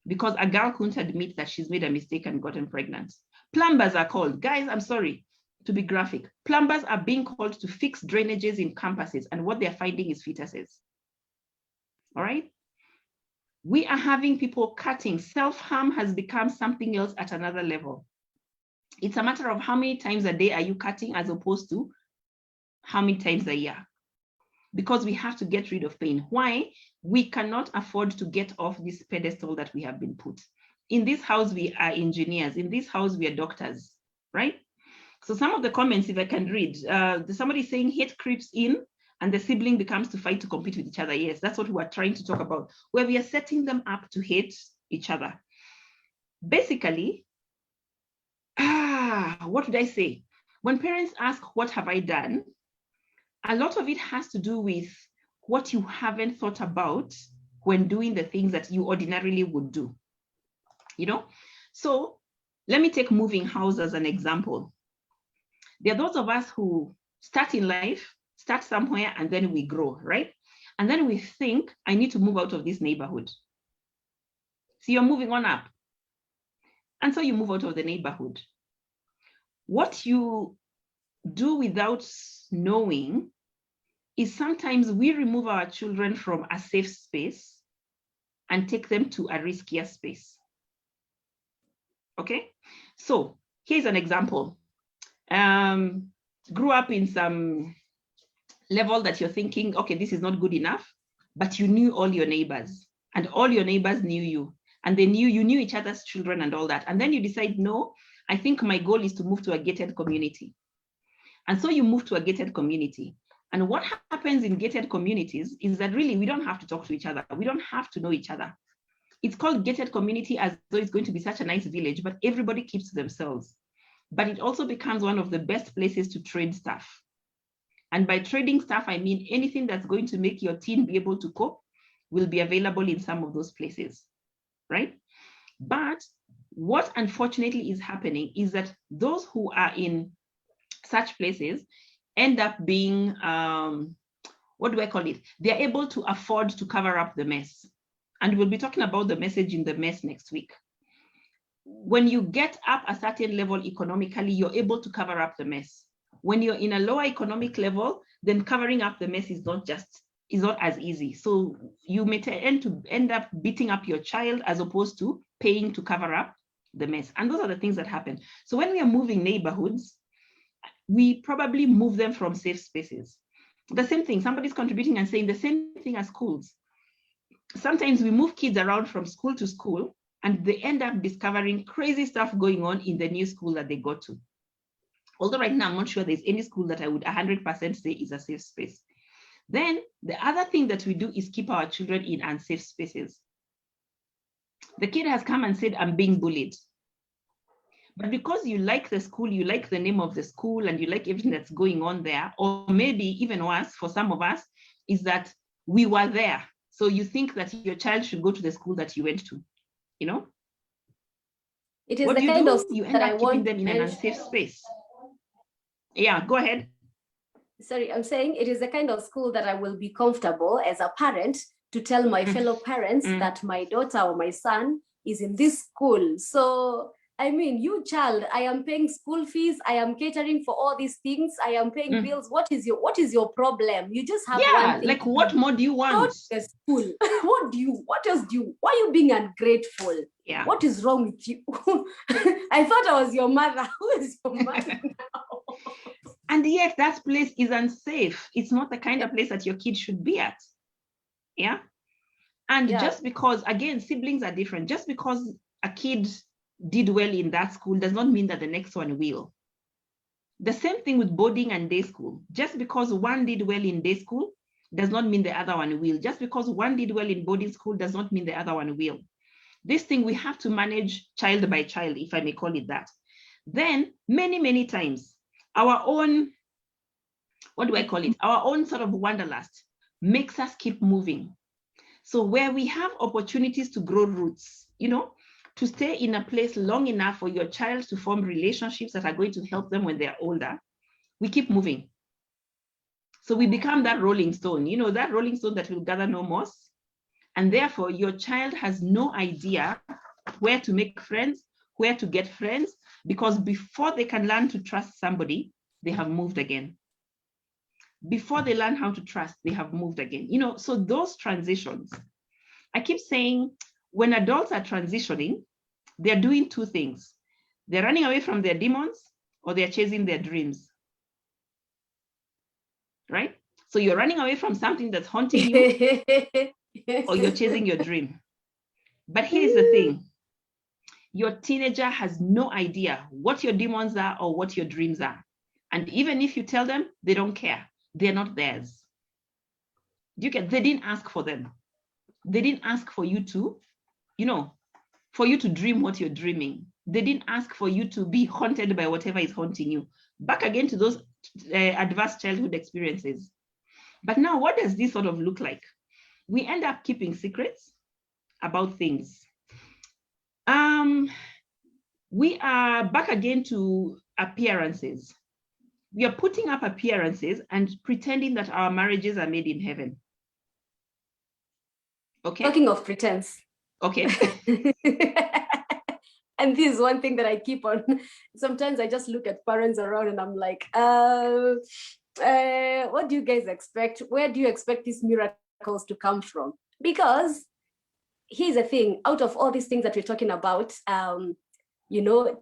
because a girl couldn't admit that she's made a mistake and gotten pregnant. Plumbers are called. Guys, I'm sorry to be graphic. Plumbers are being called to fix drainages in campuses, and what they're finding is fetuses. All right? We are having people cutting. Self-harm has become something else at another level. It's a matter of how many times a day are you cutting as opposed to how many times a year, because we have to get rid of pain. Why? We cannot afford to get off this pedestal that we have been put. In this house, we are engineers. In this house, we are doctors, right? So some of the comments, if I can read, somebody saying hate creeps in and the sibling becomes to fight to compete with each other. Yes, that's what we're trying to talk about, where we are setting them up to hate each other. Basically, what did I say? When parents ask, what have I done? A lot of it has to do with what you haven't thought about when doing the things that you ordinarily would do. So let me take moving house as an example. There are those of us who start in life, start somewhere, and then we grow, right? And then we think, I need to move out of this neighborhood. So you're moving on up. And so you move out of the neighborhood. What you do without knowing is sometimes we remove our children from a safe space and take them to a riskier space. Okay, so here's an example. Grew up in some level that you're thinking, okay, this is not good enough, but you knew all your neighbors and all your neighbors knew you and they knew you knew each other's children and all that. And then you decide, no, I think my goal is to move to a gated community. And so you move to a gated community. And what happens in gated communities is that really we don't have to talk to each other. We don't have to know each other. It's called gated community as though it's going to be such a nice village, but everybody keeps to themselves. But it also becomes one of the best places to trade stuff. And by trading stuff, I mean anything that's going to make your teen be able to cope will be available in some of those places, right? But what unfortunately is happening is that those who are in such places end up being, what do I call it? They're able to afford to cover up the mess. And we'll be talking about the message in the mess next week. When you get up a certain level economically, you're able to cover up the mess. When you're in a lower economic level, then covering up the mess is not as easy. So you may end up beating up your child as opposed to paying to cover up the mess. And those are the things that happen. So when we are moving neighborhoods, we probably move them from safe spaces. The same thing, somebody's contributing and saying the same thing as schools. Sometimes we move kids around from school to school and they end up discovering crazy stuff going on in the new school that they go to. Although right now, I'm not sure there's any school that I would 100% say is a safe space. Then the other thing that we do is keep our children in unsafe spaces. The kid has come and said, I'm being bullied. But because you like the school, you like the name of the school and you like everything that's going on there, or maybe even worse for some of us, is that we were there. So you think that your child should go to the school that you went to, you know? It is what the do you kind do? of You end that up I keeping want them in an unsafe space. Yeah, go ahead. Sorry, I'm saying it is the kind of school that I will be comfortable as a parent to tell my fellow parents that my daughter or my son is in this school. So, I mean, you child, I am paying school fees, I am catering for all these things, I am paying bills. What is your problem? You just have one thing. Like what more do you want? Go to the school. What else do you, why are you being ungrateful? Yeah. What is wrong with you? I thought I was your mother. Who is your mother now? And yet that place is unsafe. It's not the kind of place that your kid should be at. Yeah. And just because, again, siblings are different. Just because a kid did well in that school does not mean that the next one will. The same thing with boarding and day school. Just because one did well in day school does not mean the other one will. Just because one did well in boarding school does not mean the other one will. This thing we have to manage child by child, if I may call it that. Then many times, our own, what do I call it? Our own sort of wanderlust makes us keep moving. So where we have opportunities to grow roots, you know, to stay in a place long enough for your child to form relationships that are going to help them when they're older, we keep moving. So we become that rolling stone, you know, that rolling stone that will gather no moss. And therefore your child has no idea where to make friends, where to get friends, because before they can learn to trust somebody, they have moved again. Before they learn how to trust, they have moved again. You know, so those transitions, I keep saying when adults are transitioning, they're doing two things. They're running away from their demons or they're chasing their dreams, right? So you're running away from something that's haunting you or you're chasing your dream. But here's the thing. Your teenager has no idea what your demons are or what your dreams are. And even if you tell them, they don't care. They're not theirs. They didn't ask for them. They didn't ask for you to, you know, for you to dream what you're dreaming. They didn't ask for you to be haunted by whatever is haunting you. Back again to those adverse childhood experiences. But now what does this sort of look like? We end up keeping secrets about things. we are back again to appearances. We are putting up appearances and pretending that our marriages are made in heaven. Okay. Talking of pretense. Okay. And this is one thing that I keep on. Sometimes I just look at parents around and I'm like, what do you guys expect? Where do you expect these miracles to come from? Because here's the thing, out of all these things that we're talking about, you know,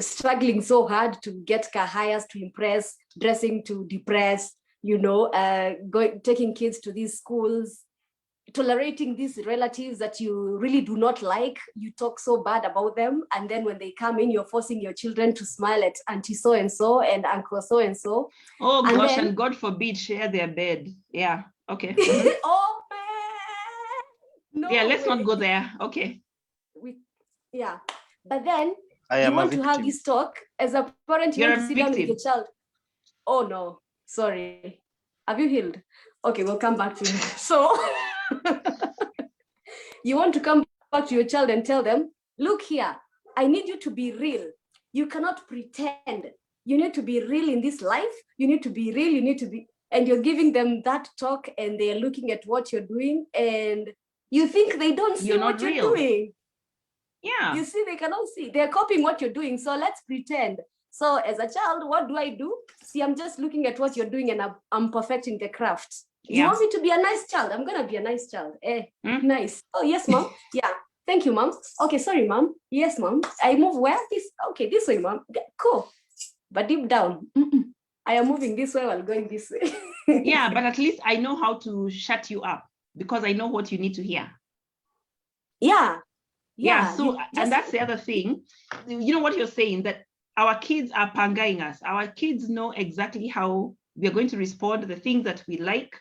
struggling so hard to get car hires to impress, dressing to depress, you know, taking kids to these schools, tolerating these relatives that you really do not like, you talk so bad about them, and then when they come in, you're forcing your children to smile at auntie so and so and uncle so and so. Oh gosh, and God forbid share their bed. Yeah. Okay. Oh man. No yeah, let's way. not go there. Okay. Yeah. But then I you want to have this talk as a parent, you You're want to a sit down with victim. your child. Oh no, sorry. Have you healed? Okay, we'll come back to you. So you want to come back to your child and tell them, look here, I need you to be real. You cannot pretend. You need to be real in this life. You need to be real. You need to be, and you're giving them that talk and they're looking at what you're doing and you think they don't see what you're doing. Yeah. You see, they cannot see. They're copying what you're doing. So let's pretend. So as a child, what do? See, I'm just looking at what you're doing and I'm perfecting the craft. You want me to be a nice child? I'm going to be a nice child. Nice. Oh, yes, mom. Yeah. Thank you, mom. Okay, sorry, mom. Yes, mom. I move where? This. Okay, this way, mom. Cool. But deep down, I am moving this way while going this way. Yeah, but at least I know how to shut you up because I know what you need to hear. Yeah. So, and that's the other thing. You know what you're saying, that our kids are pangaing us. Our kids know exactly how we are going to respond, the things that we like,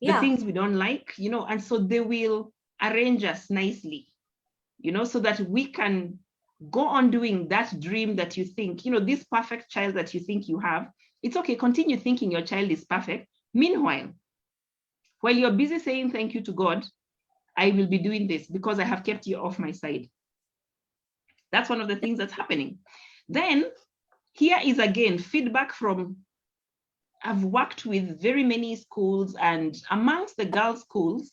the things we don't like, you know, and so they will arrange us nicely, you know, so that we can go on doing that dream that you think, you know, this perfect child that you think you have. It's okay, continue thinking your child is perfect. Meanwhile, while you're busy saying thank you to God, I will be doing this because I have kept you off my side. That's one of the things that's happening. Then here is again feedback from, I've worked with very many schools, and amongst the girls' schools,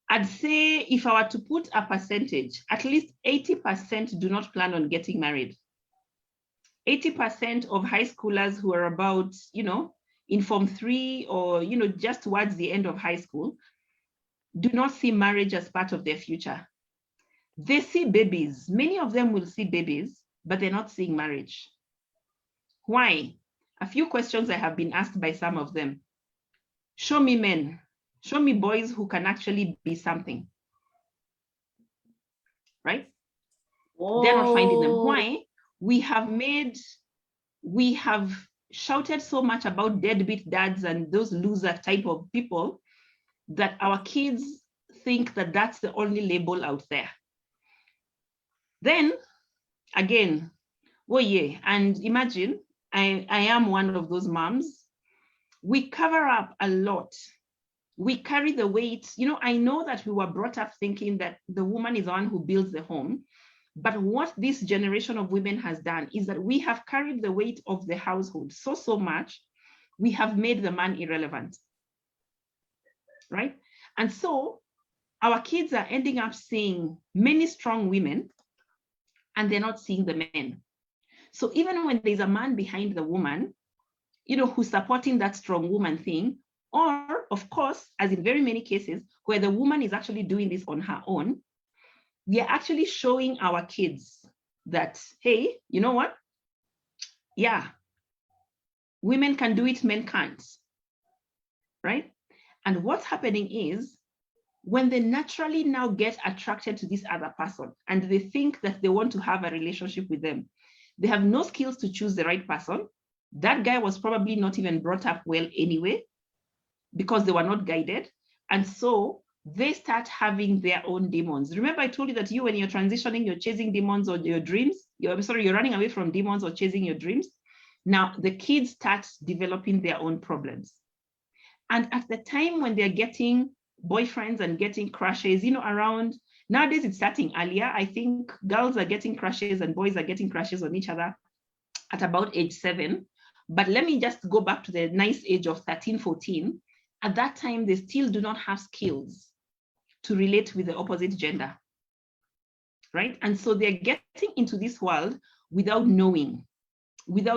I'd say if I were to put a percentage, at least 80% do not plan on getting married. 80% of high schoolers who are about, you know, in Form 3 or, you know, just towards the end of high school, do not see marriage as part of their future. They see babies. Many of them will see babies, but they're not seeing marriage. Why? A few questions I have been asked by some of them. Show me men. Show me boys who can actually be something. Right? Whoa. They're not finding them. Why? We have shouted so much about deadbeat dads and those loser type of people that our kids think that that's the only label out there. Then again, oh yeah, and imagine I am one of those moms. We cover up a lot. We carry the weight. You know, I know that we were brought up thinking that the woman is the one who builds the home. But what this generation of women has done is that we have carried the weight of the household so much, we have made the man irrelevant, right? And so our kids are ending up seeing many strong women and they're not seeing the men. So even when there's a man behind the woman, you know, who's supporting that strong woman thing, or of course, as in very many cases, where the woman is actually doing this on her own, we are actually showing our kids that, hey, you know what? Yeah, women can do it, men can't, right? And what's happening is when they naturally now get attracted to this other person and they think that they want to have a relationship with them, they have no skills to choose the right person. That guy was probably not even brought up well anyway, because they were not guided. And so they start having their own demons. Remember I told you that when you're transitioning, you're chasing demons or your dreams. You're running away from demons or chasing your dreams. Now the kids start developing their own problems. And at the time when they're getting boyfriends and getting crushes, you know, around Nowadays, it's starting earlier. I think girls are getting crushes and boys are getting crushes on each other at about age 7. But let me just go back to the nice age of 13, 14. At that time, they still do not have skills to relate with the opposite gender, right? And so they're getting into this world without knowing what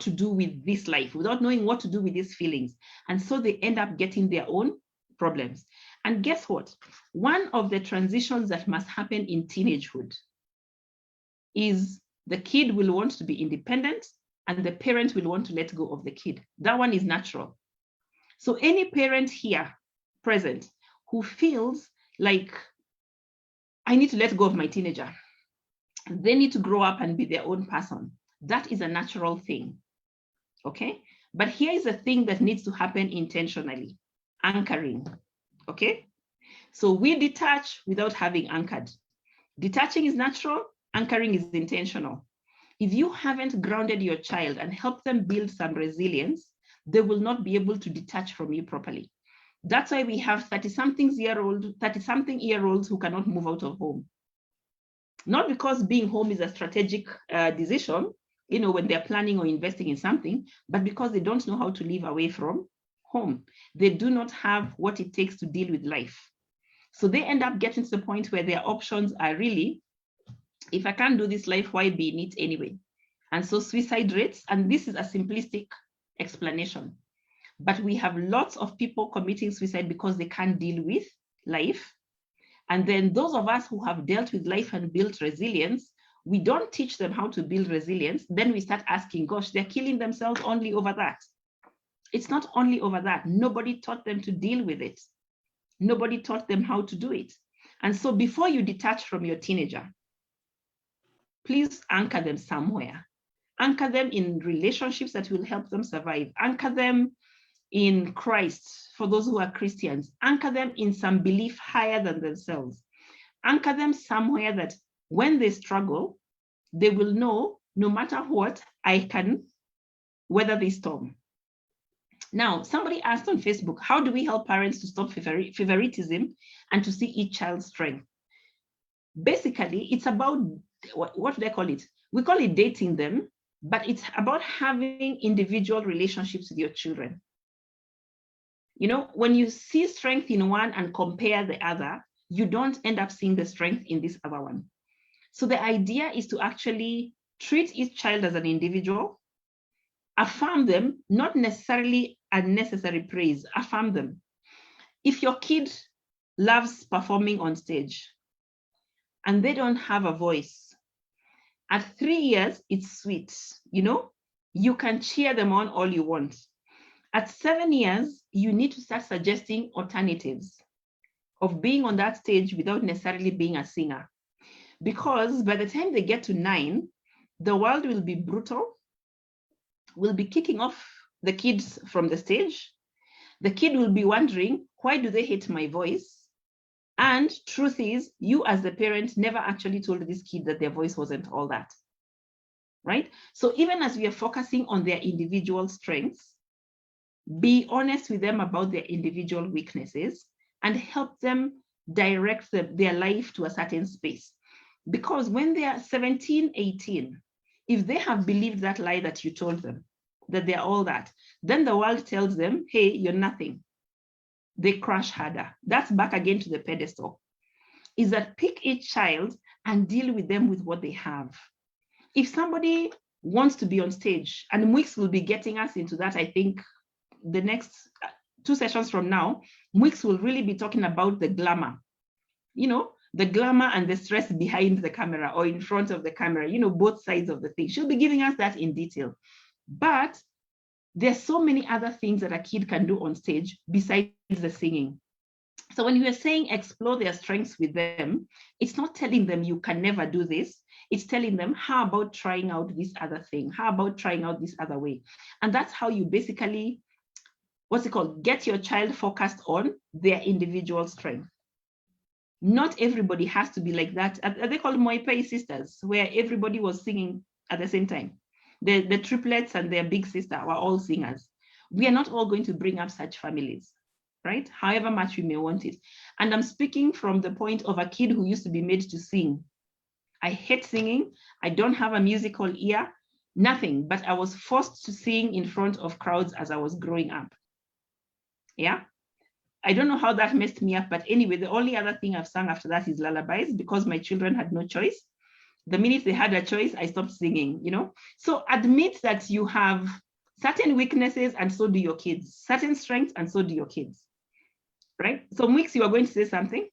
to do with this life, without knowing what to do with these feelings. And so they end up getting their own problems. And guess what? One of the transitions that must happen in teenagehood is the kid will want to be independent and the parent will want to let go of the kid. That one is natural. So any parent here present who feels like, I need to let go of my teenager, they need to grow up and be their own person, that is a natural thing, okay? But here is a thing that needs to happen intentionally: anchoring, okay? So we detach without having anchored. Detaching is natural, anchoring is intentional. If you haven't grounded your child and helped them build some resilience, they will not be able to detach from you properly. That's why we have 30-something-year-olds who cannot move out of home. Not because being home is a strategic decision, when they're planning or investing in something, but because they don't know how to live away from home. They do not have what it takes to deal with life. So they end up getting to the point where their options are really, if I can't do this life, why be in it anyway? And so suicide rates, and this is a simplistic explanation, but we have lots of people committing suicide because they can't deal with life. And then those of us who have dealt with life and built resilience, we don't teach them how to build resilience. Then we start asking, gosh, they're killing themselves only over that. It's not only over that. Nobody taught them to deal with it. Nobody taught them how to do it. And so before you detach from your teenager, please anchor them somewhere. Anchor them in relationships that will help them survive. Anchor them in Christ, for those who are Christians. Anchor them in some belief higher than themselves. Anchor them somewhere that when they struggle, they will know, no matter what, I can weather this storm. Now, somebody asked on Facebook, how do we help parents to stop favoritism and to see each child's strength? Basically, it's about, what do they call it? We call it dating them, but it's about having individual relationships with your children. When you see strength in one and compare the other, you don't end up seeing the strength in this other one. So the idea is to actually treat each child as an individual, affirm them, not necessarily unnecessary praise, affirm them. If your kid loves performing on stage and they don't have a voice, at 3 years, it's sweet, you can cheer them on all you want. At 7 years, you need to start suggesting alternatives of being on that stage without necessarily being a singer. Because by the time they get to 9, the world will be brutal, will be kicking off the kids from the stage. The kid will be wondering, why do they hate my voice? And truth is, you as the parent never actually told this kid that their voice wasn't all that, right? So even as we are focusing on their individual strengths, be honest with them about their individual weaknesses and help them direct their life to a certain space. Because when they are 17, 18, if they have believed that lie that you told them, that they're all that, then the world tells them, hey, you're nothing. They crush harder. That's back again to the pedestal. Is that pick each child and deal with them with what they have. If somebody wants to be on stage, and Mwix will be getting us into that, I think, the next 2 sessions from now, Mwix will really be talking about the glamour, the glamour and the stress behind the camera or in front of the camera, both sides of the thing. She'll be giving us that in detail. But there's so many other things that a kid can do on stage besides the singing. So when we are saying explore their strengths with them, it's not telling them you can never do this. It's telling them, how about trying out this other thing? How about trying out this other way? And that's how you basically, get your child focused on their individual strength. Not everybody has to be like that. They call Moipai sisters, where everybody was singing at the same time. The triplets and their big sister were all singers. We are not all going to bring up such families. right? However much we may want it. And I'm speaking from the point of a kid who used to be made to sing. I hate singing. I don't have a musical ear, nothing, but I was forced to sing in front of crowds as I was growing up. Yeah. I don't know how that messed me up, but anyway, the only other thing I've sung after that is lullabies because my children had no choice. The minute they had a choice, I stopped singing, you know? So admit that you have certain weaknesses and so do your kids, certain strengths and so do your kids, right? So Mix, you are going to say something?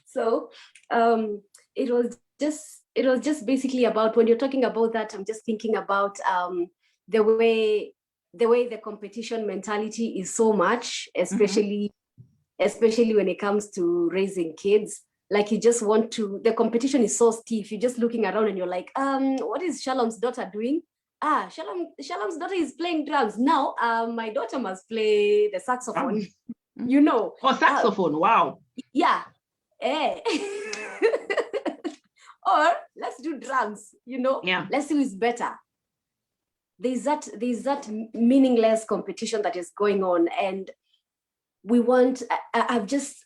So it was just basically about, when you're talking about that, I'm just thinking about the way the competition mentality is so much, especially when it comes to raising kids. Like, you just want to, the competition is so stiff. You're just looking around and you're like, what is Shalom's daughter doing? Shalom's daughter is playing drums. Now, my daughter must play the saxophone. You know. Oh, saxophone, wow. Yeah. Eh. Or let's do drums, you know. Yeah. Let's see who's better. There's that meaningless competition that is going on, and we want, I've just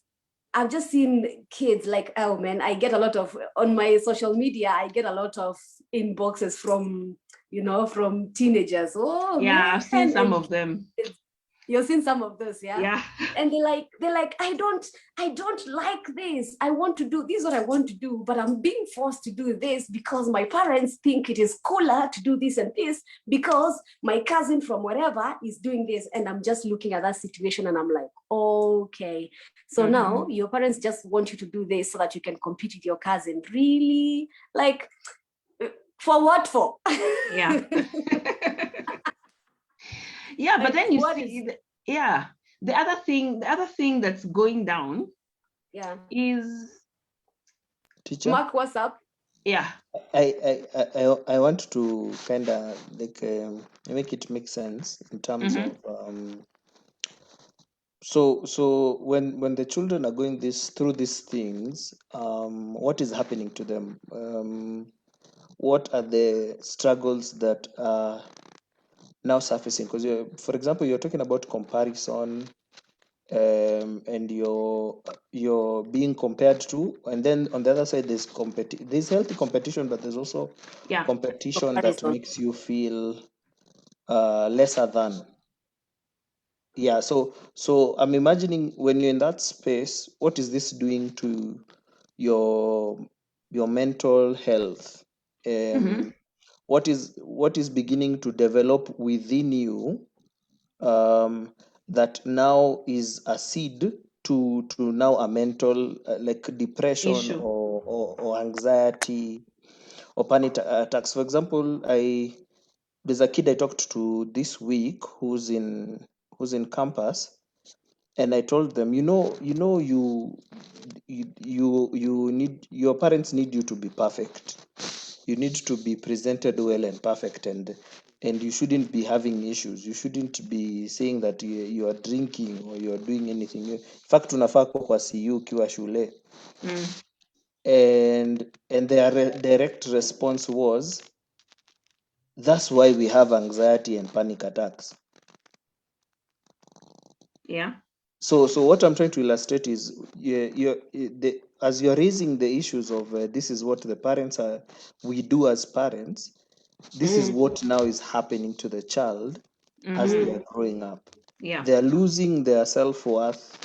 seen kids like, oh man, I get a lot of, on my social media, I get a lot of inboxes from, you know, from teenagers. Oh yeah, man, I've seen some of them. You've seen some of those, yeah? Yeah. And they're like, I don't like this. I want to do this, is what I want to do, but I'm being forced to do this because my parents think it is cooler to do this and this because my cousin from wherever is doing this. And I'm just looking at that situation and I'm like, okay. So now your parents just want you to do this so that you can compete with your cousin. Really? Like, for what for? Yeah. Yeah, like, but then you see, yeah, the other thing that's going down, yeah, is Teacher, Mark, what's up? Yeah, I want to kind of like make it make sense in terms of so when the children are going through these things, what is happening to them? What are the struggles that are now surfacing? Because for example, you're talking about comparison, and you're being compared to, and then on the other side there's healthy competition, but there's also competition that makes you feel lesser than. Yeah, so I'm imagining when you're in that space, what is this doing to your mental health? What is beginning to develop within you, that now is a seed to now a mental, like depression issue, or anxiety or panic attacks. For example, there's a kid I talked to this week who's in campus, and I told them, you need, your parents need you to be perfect. You need to be presented well and perfect, and you shouldn't be having issues. You shouldn't be saying that you are drinking or you are doing anything. In fact, unafaa kuwa kwa CU ukiwa shule. And their direct response was, that's why we have anxiety and panic attacks. Yeah. So what I'm trying to illustrate is, as you're raising the issues of this is what the parents are, we do as parents, this is what now is happening to the child as they are growing up. Yeah. They are losing their self-worth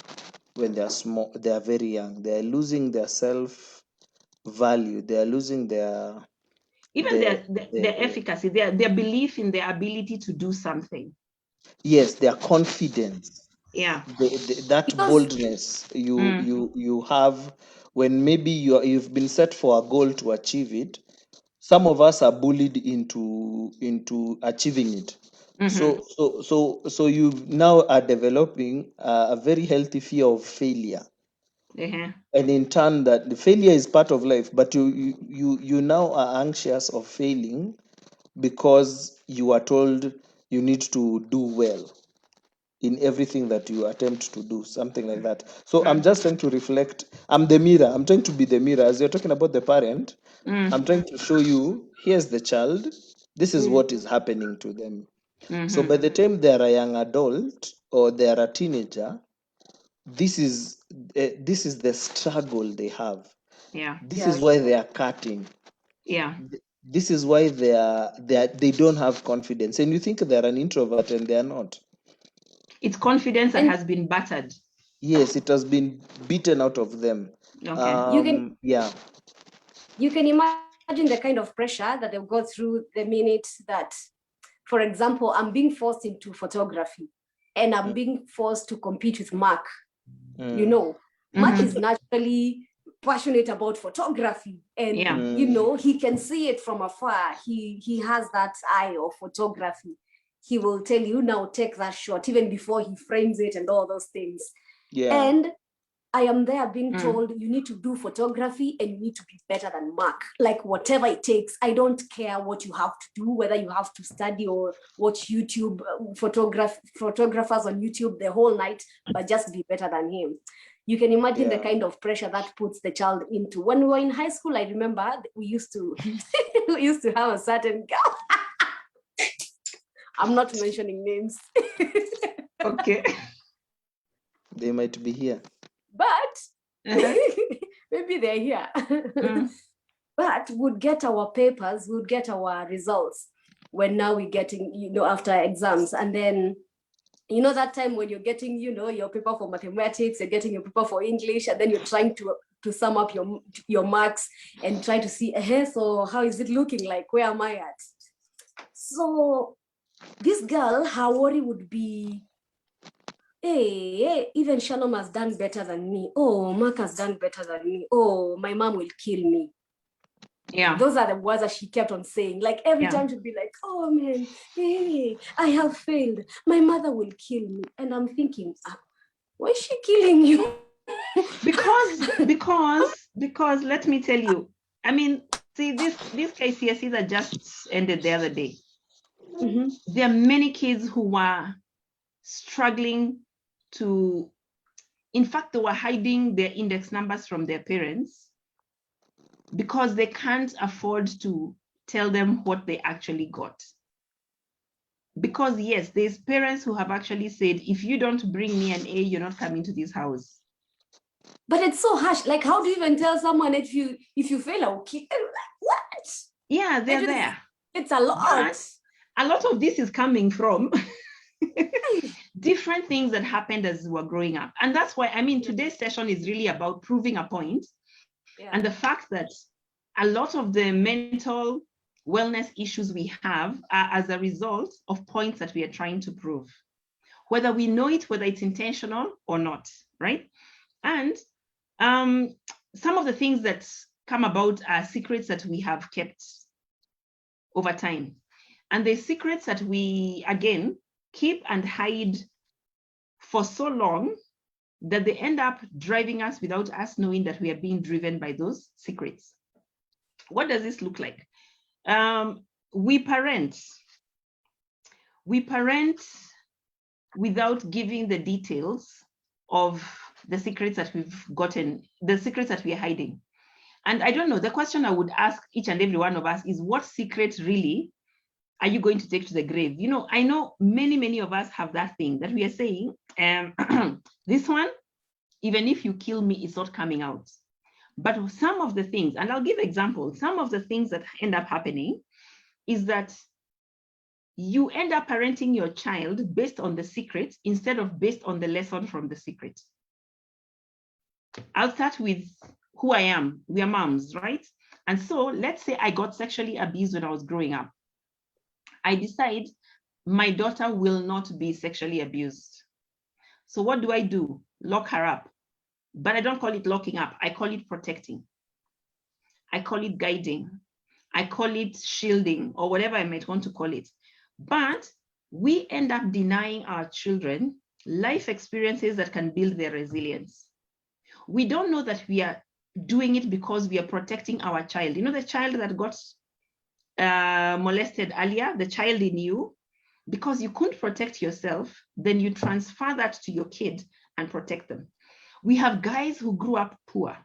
when they are small, they are very young. They are losing their self-value. They are losing their efficacy, their belief in their ability to do something. Yes, their confidence. Yeah. That boldness you have when maybe you've been set for a goal to achieve it. Some of us are bullied into achieving it. So you now are developing a very healthy fear of failure. And in turn, that the failure is part of life, but you now are anxious of failing because you are told you need to do well in everything that you attempt to do, something like that. So I'm just trying to reflect. I'm the mirror. I'm trying to be the mirror. As you're talking about the parent, I'm trying to show you, here's the child. This is what is happening to them. So by the time they're a young adult or they're a teenager, this is the struggle they have. Yeah. This is why they are cutting. Yeah. This is why they don't have confidence. And you think they're an introvert and they are not. It's confidence that has been battered. Yes, it has been beaten out of them. Okay. You can imagine the kind of pressure that they'll go through the minute that, for example, I'm being forced into photography and I'm being forced to compete with Mark. You know, Mark is naturally passionate about photography, and you know, he can see it from afar. He has that eye of photography. He will tell you, now take that shot, even before he frames it and all those things. And I am there being told, you need to do photography and you need to be better than Mark. Like whatever it takes. I don't care what you have to do, whether you have to study or watch YouTube, photographers on YouTube the whole night, but just be better than him. You can imagine the kind of pressure that puts the child into. When we were in high school, I remember we used to have a certain girl. I'm not mentioning names. Okay. They might be here. But maybe they're here. But we'd get our papers, we'd get our results when now we're getting, you know, after exams. And then, you know, that time when you're getting, you know, your paper for mathematics, you're getting your paper for English, and then you're trying to sum up your marks and try to see, so how is it looking like? Where am I at? So this girl, her worry would be, hey, even Shalom has done better than me. Oh, Mark has done better than me. Oh, my mom will kill me. Yeah. Those are the words that she kept on saying. Like every time she'd be like, oh man, hey, I have failed. My mother will kill me. And I'm thinking, why is she killing you? because let me tell you, I mean, see, these KCSEs that just ended the other day. There are many kids who were struggling to, in fact, they were hiding their index numbers from their parents because they can't afford to tell them what they actually got. Because yes, there's parents who have actually said, if you don't bring me an A, you're not coming to this house. But it's so harsh. Like, how do you even tell someone if you fail, I'll kill you? Like, what? Yeah, they're there. It's a lot. But a lot of this is coming from different things that happened as we were growing up. And that's why, I mean, today's session is really about proving a point. And the fact that a lot of the mental wellness issues we have are as a result of points that we are trying to prove, whether we know it, whether it's intentional or not, right? And some of the things that come about are secrets that we have kept over time. And the secrets that we, again, keep and hide for so long that they end up driving us without us knowing that we are being driven by those secrets. What does this look like? We parent without giving the details of the secrets that we've gotten, the secrets that we're hiding. And I don't know, the question I would ask each and every one of us is, what secret really are you going to take to the grave? You know, I know many of us have that thing that we are saying, this one, even if you kill me, it's not coming out. But some of the things, and I'll give examples, some of the things that end up happening is that you end up parenting your child based on the secret instead of based on the lesson from the secret. I'll start with who I am. We are moms, right? And so let's say I got sexually abused when I was growing up. I decide my daughter will not be sexually abused. So what do? Lock her up. But I don't call it locking up. I call it protecting. I call it guiding. I call it shielding, or whatever I might want to call it. But we end up denying our children life experiences that can build their resilience. We don't know that we are doing it because we are protecting our child. You know, the child that got molested earlier, the child in you, because you couldn't protect yourself, then you transfer that to your kid and protect them. We have guys who grew up poor,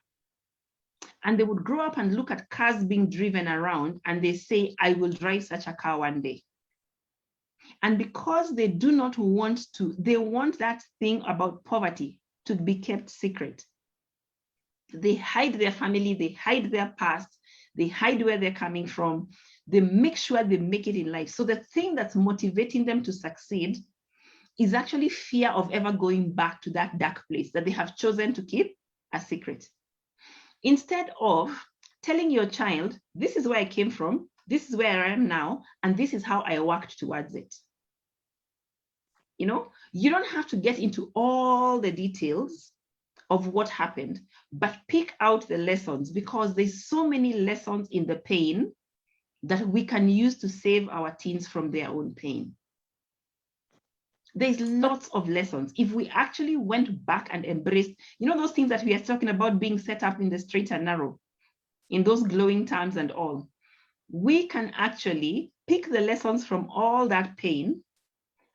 and they would grow up and look at cars being driven around and they say, I will drive such a car one day. And because they do not want to, they want that thing about poverty to be kept secret. They hide their family, they hide their past, they hide where they're coming from. They make sure they make it in life. So the thing that's motivating them to succeed is actually fear of ever going back to that dark place that they have chosen to keep a secret. Instead of telling your child, this is where I came from, this is where I am now, and this is how I worked towards it. You know, you don't have to get into all the details of what happened, but pick out the lessons, because there's so many lessons in the pain that we can use to save our teens from their own pain. There's lots of lessons. If we actually went back and embraced, you know, those things that we are talking about being set up in the straight and narrow, in those glowing terms and all, we can actually pick the lessons from all that pain,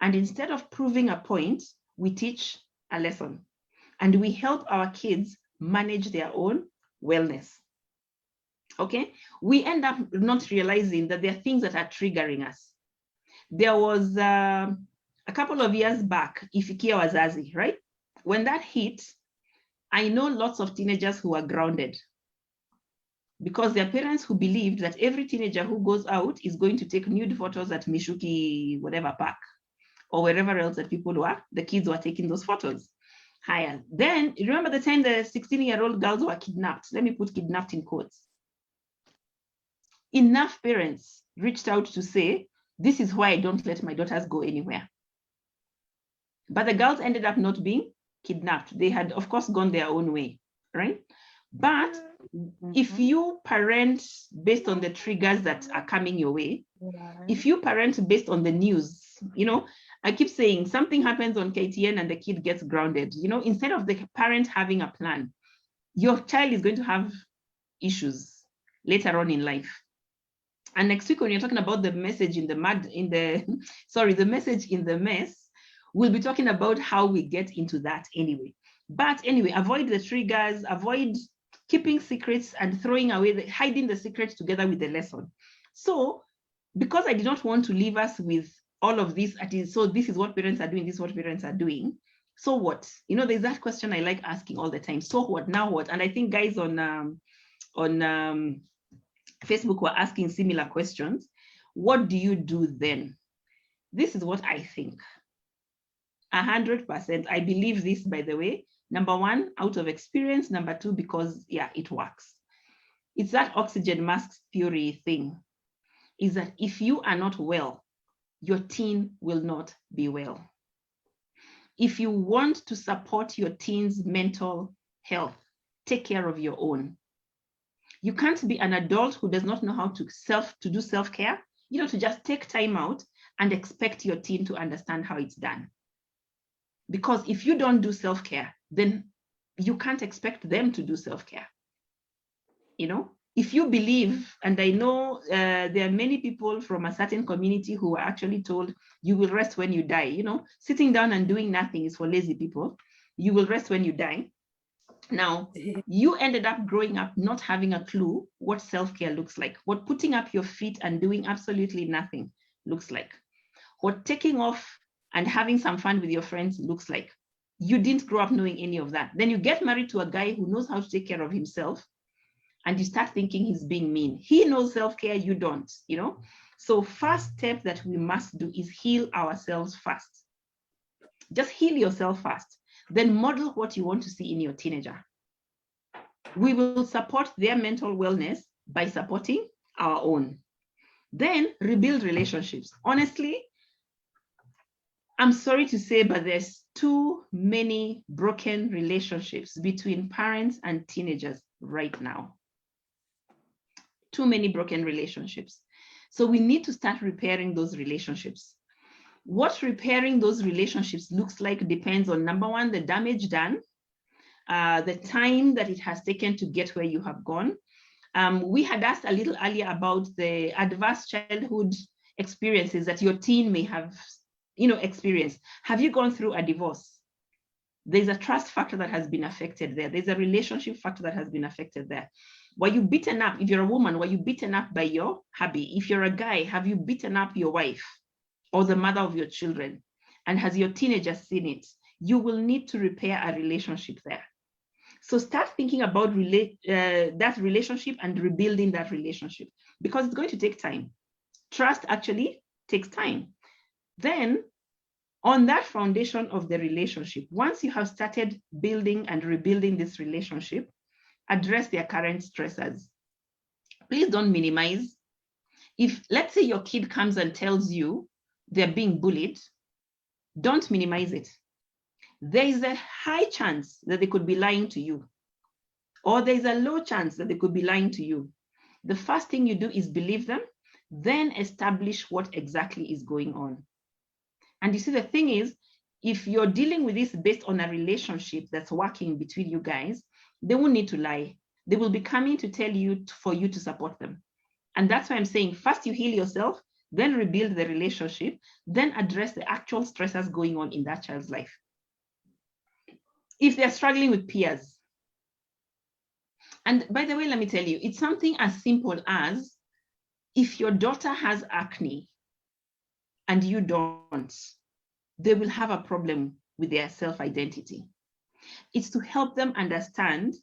and instead of proving a point, we teach a lesson. And we help our kids manage their own wellness. Okay, we end up not realizing that there are things that are triggering us. There was a couple of years back, Ifikia Wazazi, right? When that hit, I know lots of teenagers who are grounded because their parents who believed that every teenager who goes out is going to take nude photos at Mishuki, whatever park, or wherever else that people were, the kids were taking those photos. Higher. Then remember the time the 16-year-old girls were kidnapped. Let me put kidnapped in quotes. Enough parents reached out to say, this is why I don't let my daughters go anywhere. But the girls ended up not being kidnapped. They had, of course, gone their own way, right? But if you parent based on the triggers that are coming your way, if you parent based on the news, you know, I keep saying something happens on KTN and the kid gets grounded. You know, instead of the parent having a plan, your child is going to have issues later on in life. And next week, when you're talking about the message in the the message in the mess, we'll be talking about how we get into that anyway. But anyway, avoid the triggers, avoid keeping secrets and throwing away, hiding the secrets together with the lesson. So, because I did not want to leave us with all of this, so this is what parents are doing, this is what parents are doing. So what? You know, there's that question I like asking all the time. So what? Now what? And I think guys on Facebook were asking similar questions. What do you do then? This is what I think. 100%. I believe this, by the way. Number one, out of experience. Number two, because, yeah, it works. It's that oxygen mask theory thing. Is that if you are not well, your teen will not be well. If you want to support your teen's mental health, take care of your own. You can't be an adult who does not know how to do self-care, you know, to just take time out and expect your teen to understand how it's done. Because if you don't do self-care, then you can't expect them to do self-care. You know, if you believe, and I know there are many people from a certain community who are actually told you will rest when you die, you know, sitting down and doing nothing is for lazy people. You will rest when you die. Now, you ended up growing up not having a clue what self-care looks like, what putting up your feet and doing absolutely nothing looks like, what taking off and having some fun with your friends looks like. You didn't grow up knowing any of that. Then you get married to a guy who knows how to take care of himself, and you start thinking he's being mean. He knows self-care, you don't, you know? So first step that we must do is heal ourselves first. Just heal yourself first. Then model what you want to see in your teenager. We will support their mental wellness by supporting our own. Then rebuild relationships. Honestly, I'm sorry to say, but there's too many broken relationships between parents and teenagers right now. Too many broken relationships. So we need to start repairing those relationships. What repairing those relationships looks like depends on, number one, the damage done, the time that it has taken to get where you have gone. We had asked a little earlier about the adverse childhood experiences that your teen may have, you know, experienced. Have you gone through a divorce? There's a trust factor that has been affected there. There's a relationship factor that has been affected there. Were you beaten up? If you're a woman, were you beaten up by your hubby? If you're a guy, have you beaten up your wife? or the mother of your children, and has your teenager seen it, you will need to repair a relationship there. So start thinking about that relationship and rebuilding that relationship, because it's going to take time. Trust actually takes time. Then on that foundation of the relationship, once you have started building and rebuilding this relationship, address their current stressors. Please don't minimize. If, let's say, your kid comes and tells you they're being bullied, don't minimize it. There is a high chance that they could be lying to you, or there's a low chance that they could be lying to you. The first thing you do is believe them, then establish what exactly is going on. And you see, the thing is, if you're dealing with this based on a relationship that's working between you guys, they won't need to lie. They will be coming to tell you for you to support them. And that's why I'm saying, first you heal yourself, then rebuild the relationship, then address the actual stressors going on in that child's life. If they're struggling with peers, and by the way, let me tell you, it's something as simple as if your daughter has acne and you don't, they will have a problem with their self-identity. It's to help them understand,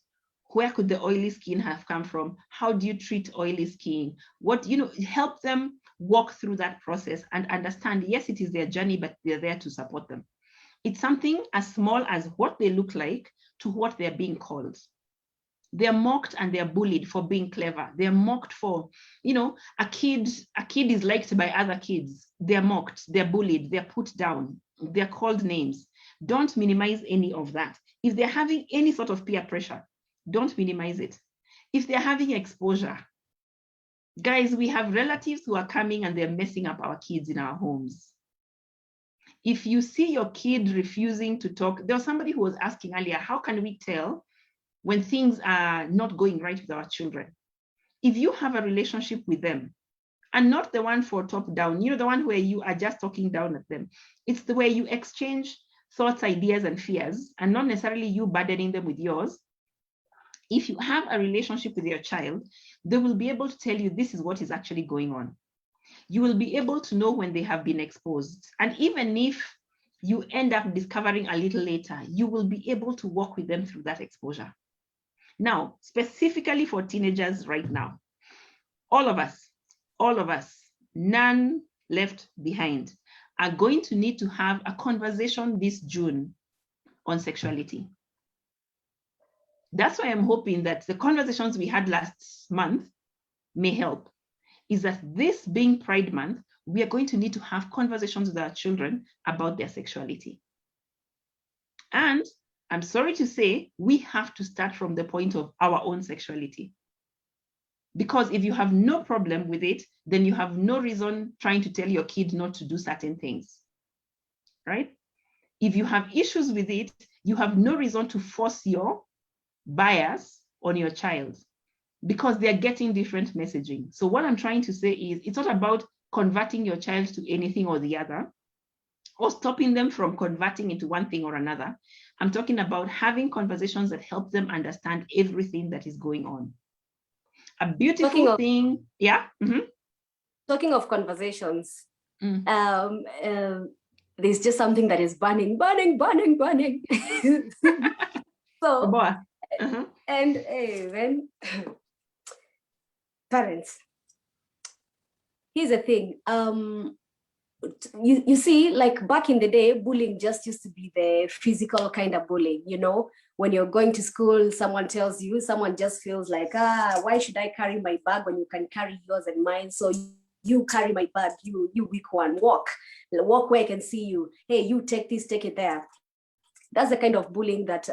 where could the oily skin have come from? How do you treat oily skin? What, help them walk through that process and understand, yes, it is their journey, but they're there to support them. It's something as small as what they look like to what they're being called. They're mocked and they're bullied for being clever. They're mocked for, a kid is liked by other kids. They're mocked, they're bullied, they're put down, they're called names. Don't minimize any of that. If they're having any sort of peer pressure, don't minimize it. If they're having exposure, guys, we have relatives who are coming and they're messing up our kids in our homes. If you see your kid refusing to talk, there was somebody who was asking earlier, how can we tell when things are not going right with our children? If you have a relationship with them, and not the one for top down, the one where you are just talking down at them, it's the way you exchange thoughts, ideas, and fears, and not necessarily you burdening them with yours. If you have a relationship with your child, they will be able to tell you this is what is actually going on. You will be able to know when they have been exposed. And even if you end up discovering a little later, you will be able to walk with them through that exposure. Now, specifically for teenagers right now, all of us, none left behind, are going to need to have a conversation this June on sexuality. That's why I'm hoping that the conversations we had last month may help. Is that this being Pride Month, we are going to need to have conversations with our children about their sexuality. And I'm sorry to say, we have to start from the point of our own sexuality. Because if you have no problem with it, then you have no reason trying to tell your kid not to do certain things, right? If you have issues with it, you have no reason to force your bias on your child, because they're getting different messaging. So what I'm trying to say is, it's not about converting your child to anything or the other, or stopping them from converting into one thing or another. I'm talking about having conversations that help them understand everything that is going on. A beautiful thing, yeah. Mm-hmm. Talking of conversations, there's just something that is burning. So, and when parents, here's the thing. You see, like back in the day, bullying just used to be the physical kind of bullying, when you're going to school, someone tells you, someone just feels like, why should I carry my bag when you can carry yours and mine? So you carry my bag, you weak one, walk where I can see you. Hey, you take this, take it there. That's the kind of bullying that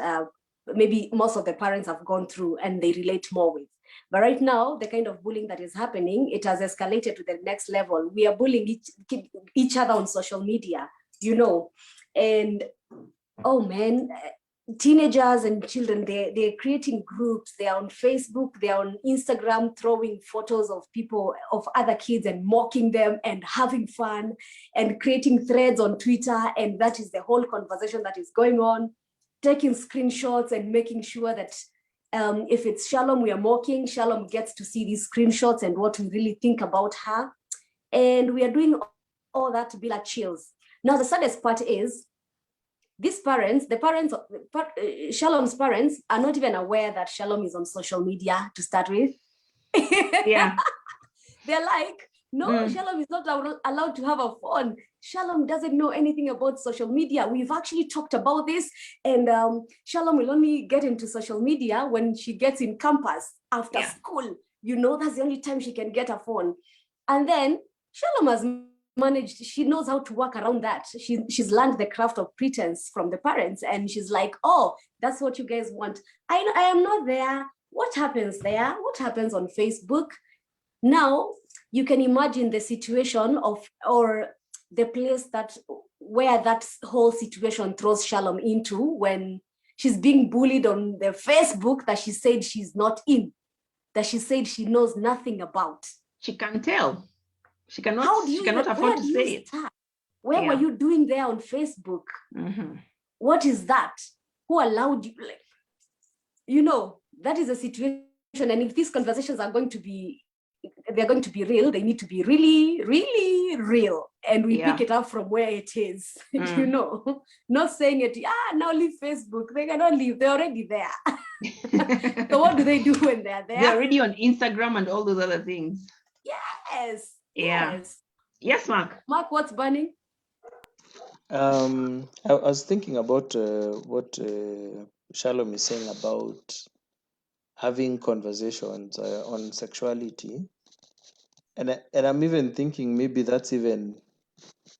maybe most of the parents have gone through and they relate more with. But right now, the kind of bullying that is happening, it has escalated to the next level. We are bullying each other on social media, and oh man, teenagers and children, they're creating groups. They're on Facebook, they're on Instagram, throwing photos of people, of other kids and mocking them and having fun and creating threads on Twitter. And that is the whole conversation that is going on, taking screenshots and making sure that if it's Shalom we are mocking, Shalom gets to see these screenshots and what we really think about her. And we are doing all that bila chills. Now, the saddest part is these parents, Shalom's parents, are not even aware that Shalom is on social media to start with. Yeah. They're like, no, Shalom is not allowed to have a phone. Shalom doesn't know anything about social media. We've actually talked about this, and Shalom will only get into social media when she gets in campus after school. You know, that's the only time she can get a phone. And then Shalom has managed, she knows how to work around that. She's learned the craft of pretense from the parents, and she's like, oh, that's what you guys want. I am not there. What happens there? What happens on Facebook? Now you can imagine the situation of, or the place that where that whole situation throws Shalom into when she's being bullied on the Facebook that she said she's not in, that she said she knows nothing about. She can tell. She cannot afford to say it. Where were you doing there on Facebook? What is that? Who allowed you? Like, you know, that is a situation. And if these conversations are going to be, they're going to be real, they need to be really, really real. And we pick it up from where it is, you know, not saying it, now leave Facebook. They cannot leave, they're already there. So what do they do when they're there? They're already on Instagram and all those other things. Yes. Yeah. Yes, Mark. Mark, what's burning? I was thinking about what Shalom is saying about having conversations on sexuality, and I'm even thinking maybe that's even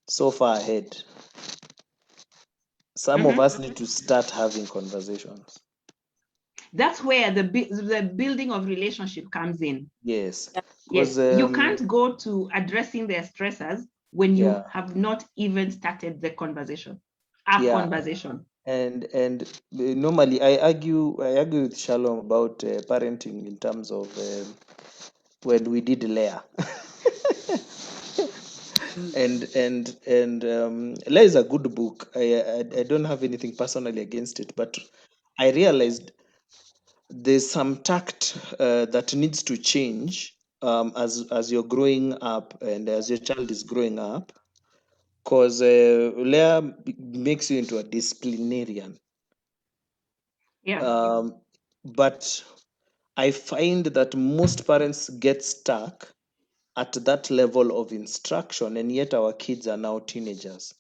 so far ahead. Some of us need to start having conversations. That's where the building of relationship comes in. Yes. Yes. You can't go to addressing their stressors when you have not even started the conversation. Conversation. And normally I argue with Shalom about parenting in terms of when we did Leah. and Leah is a good book. I don't have anything personally against it, but I realized there's some tact that needs to change as you're growing up and as your child is growing up, because Leah makes you into a disciplinarian. But I find that most parents get stuck at that level of instruction, and yet our kids are now teenagers.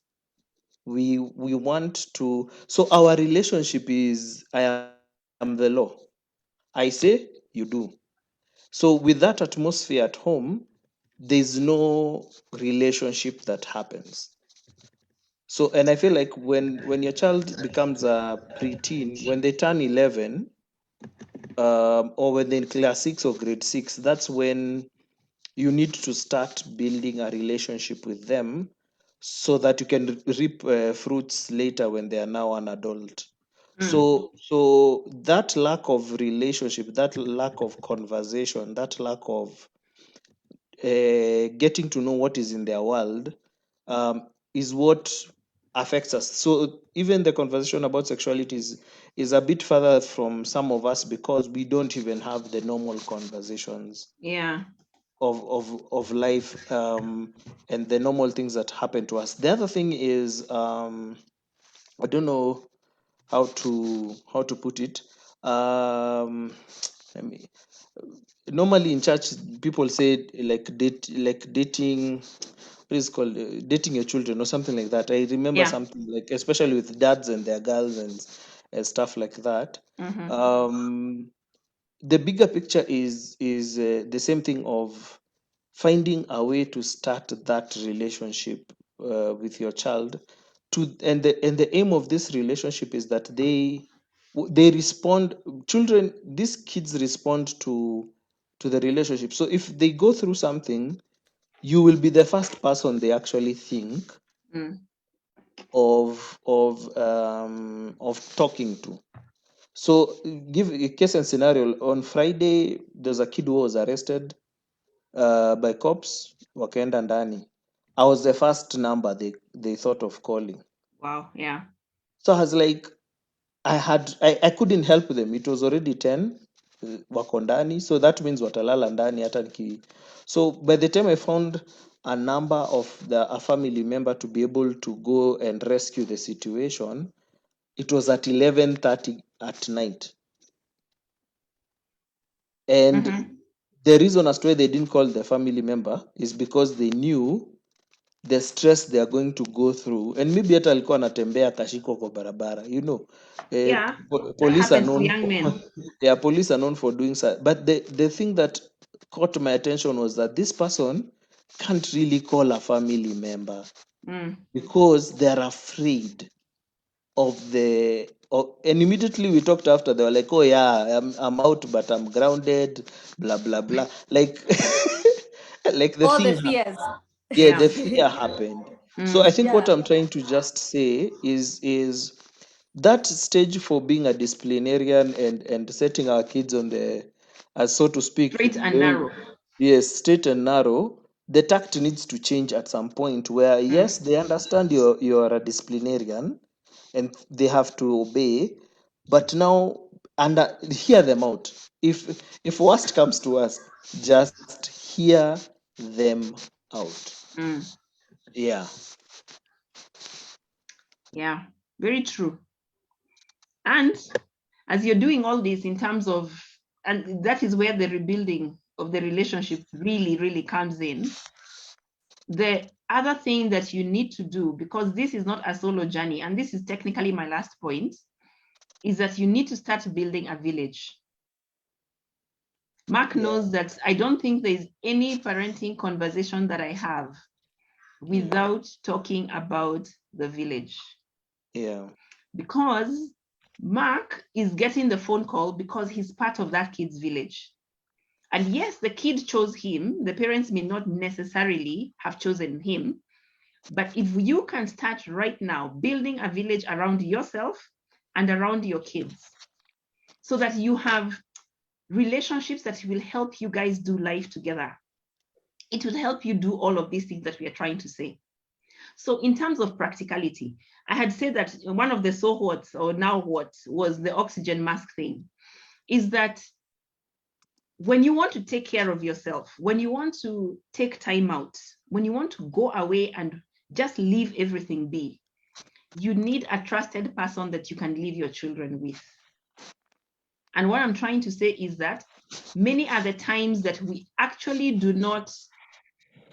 We want to, so our relationship is, I am the law. I say, you do. So with that atmosphere at home, there's no relationship that happens. So, and I feel like when your child becomes a preteen, when they turn 11, or when they're in class 6 or grade 6, that's when you need to start building a relationship with them so that you can reap fruits later when they are now an adult. So that lack of relationship, that lack of conversation, that lack of getting to know what is in their world is what affects us. So even the conversation about sexuality is a bit further from some of us because we don't even have the normal conversations of life and the normal things that happen to us. The other thing is I don't know how to put it. Let me, normally in church people say dating, what is it called, dating your children or something like that. I remember something like, especially with dads and their girls and stuff like that. The bigger picture is the same thing of finding a way to start that relationship with your child, and the aim of this relationship is that they respond, children, these kids respond to the relationship. So if they go through something, you will be the first person they actually think of talking to. So give a case and scenario. On Friday, there's a kid who was arrested by cops, wakaenda ndani. I was the first number they thought of calling. Wow, yeah. So I was like, I couldn't help them. It was already 10, wako ndani, so that means watalala ndani hata niki. So by the time I found a number of a family member to be able to go and rescue the situation, it was at 11:30 at night. And the reason as to why they didn't call the family member is because they knew the stress they are going to go through. And maybe hata alikuwa anatembea akashikwa kwa barabara, you know. Yeah, that Police are happens to known young for, men. yeah, police are known for doing so. But the thing that caught my attention was that this person can't really call a family member because they're afraid of and immediately we talked after, they were like, oh yeah, I'm out but I'm grounded, blah blah blah, like like the All the thing fears. yeah, the Yeah. fear happened. So I think what Yeah. I'm trying to just say is that stage for being a disciplinarian and setting our kids on the, as so to speak, Straight and narrow. yes, straight and narrow, the tact needs to change at some point where yes, they understand you're a disciplinarian and they have to obey, but now hear them out. If worst comes to us, just hear them out. Yeah. Yeah, very true. And as you're doing all this in terms of, and that is where the rebuilding of the relationship really, really comes in. The other thing that you need to do, because this is not a solo journey, and this is technically my last point, is that you need to start building a village. Mark knows that I don't think there's any parenting conversation that I have without talking about the village. Yeah. Because Mark is getting the phone call because he's part of that kid's village. And yes, the kid chose him. The parents may not necessarily have chosen him. But if you can start right now building a village around yourself and around your kids, so that you have relationships that will help you guys do life together, it will help you do all of these things that we are trying to say. So in terms of practicality, I had said that one of the so what's or now what was the oxygen mask thing, is that when you want to take care of yourself, when you want to take time out, when you want to go away and just leave everything be, you need a trusted person that you can leave your children with. And what I'm trying to say is that many are the times that we actually do not,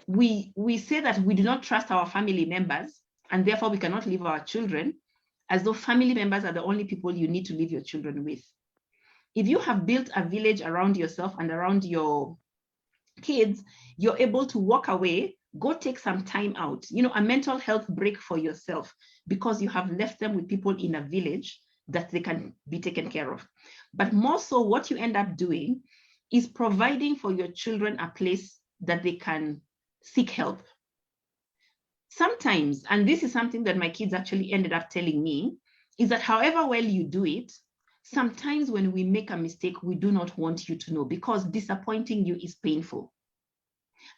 we say that we do not trust our family members, and therefore we cannot leave our children, as though family members are the only people you need to leave your children with. If you have built a village around yourself and around your kids, you're able to walk away, go take some time out, a mental health break for yourself, because you have left them with people in a village that they can be taken care of. But more so, what you end up doing is providing for your children a place that they can seek help. Sometimes, and this is something that my kids actually ended up telling me, is that however well you do it, sometimes when we make a mistake, we do not want you to know, because disappointing you is painful.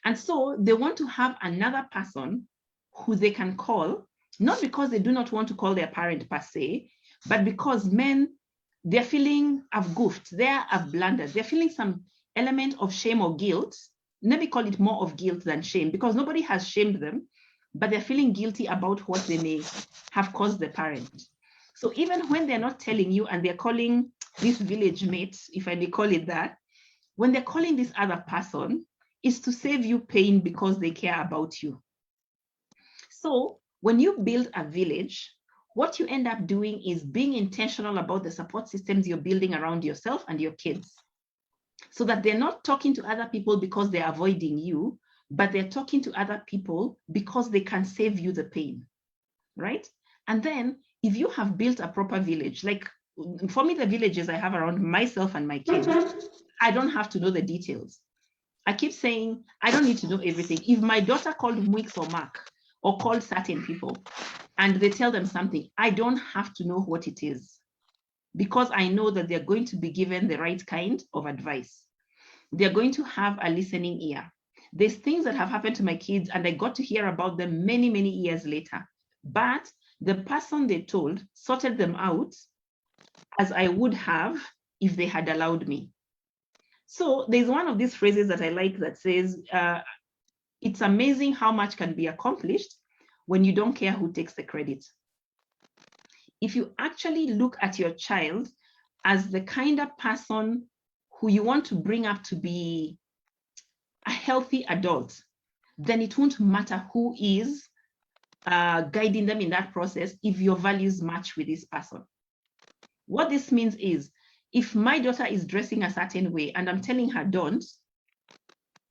And so they want to have another person who they can call, not because they do not want to call their parent per se, but because they're feeling I've goofed, I've blundered, they're feeling some element of shame or guilt. Let me call it more of guilt than shame, because nobody has shamed them, but they're feeling guilty about what they may have caused the parent. So even when they're not telling you and they're calling this village mate, if I may call it that, when they're calling this other person, is to save you pain because they care about you. So when you build a village, what you end up doing is being intentional about the support systems you're building around yourself and your kids, so that they're not talking to other people because they're avoiding you, but they're talking to other people because they can save you the pain, right? And then if you have built a proper village, like for me, the villages I have around myself and my kids, I don't have to know the details. I keep saying, I don't need to know everything. If my daughter called Mwix or Mark or called certain people and they tell them something, I don't have to know what it is, because I know that they're going to be given the right kind of advice. They're going to have a listening ear. There's things that have happened to my kids and I got to hear about them many, many years later. But the person they told sorted them out as I would have if they had allowed me. So there's one of these phrases that I like that says, It's amazing how much can be accomplished when you don't care who takes the credit. If you actually look at your child as the kind of person who you want to bring up to be a healthy adult, then it won't matter who is guiding them in that process if your values match with this person. What this means is, if my daughter is dressing a certain way and I'm telling her don't,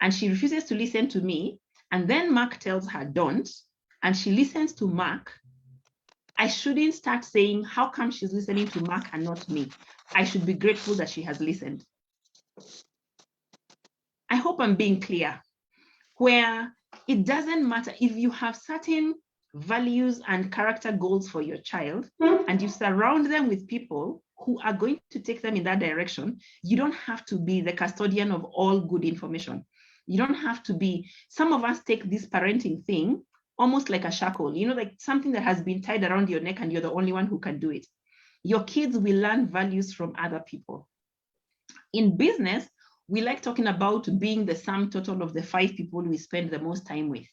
and she refuses to listen to me, and then Mark tells her don't, and she listens to Mark, I shouldn't start saying, how come she's listening to Mark and not me? I should be grateful that she has listened. I hope I'm being clear, where it doesn't matter if you have certain values and character goals for your child and you surround them with people who are going to take them in that direction. You don't have to be the custodian of all good information. You don't have to be, some of us take this parenting thing almost like a shackle, like something that has been tied around your neck and you're the only one who can do it. Your kids will learn values from other people. In business, we like talking about being the sum total of the 5 people we spend the most time with.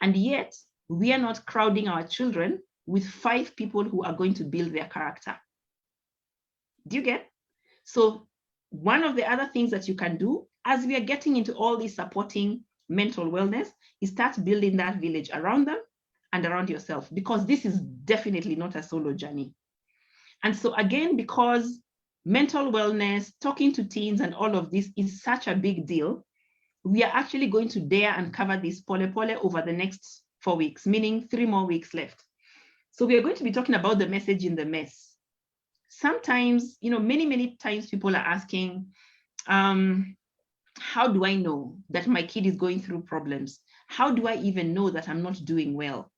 And yet, we are not crowding our children with 5 people who are going to build their character. Do you get? So one of the other things that you can do as we are getting into all this supporting mental wellness is start building that village around them and around yourself, because this is definitely not a solo journey. And so again, because mental wellness, talking to teens and all of this is such a big deal, we are actually going to dare and cover this pole over the next 4 weeks, meaning 3 more weeks left. So we are going to be talking about the message in the mess. Sometimes, many times people are asking, how do I know that my kid is going through problems? How do I even know that I'm not doing well?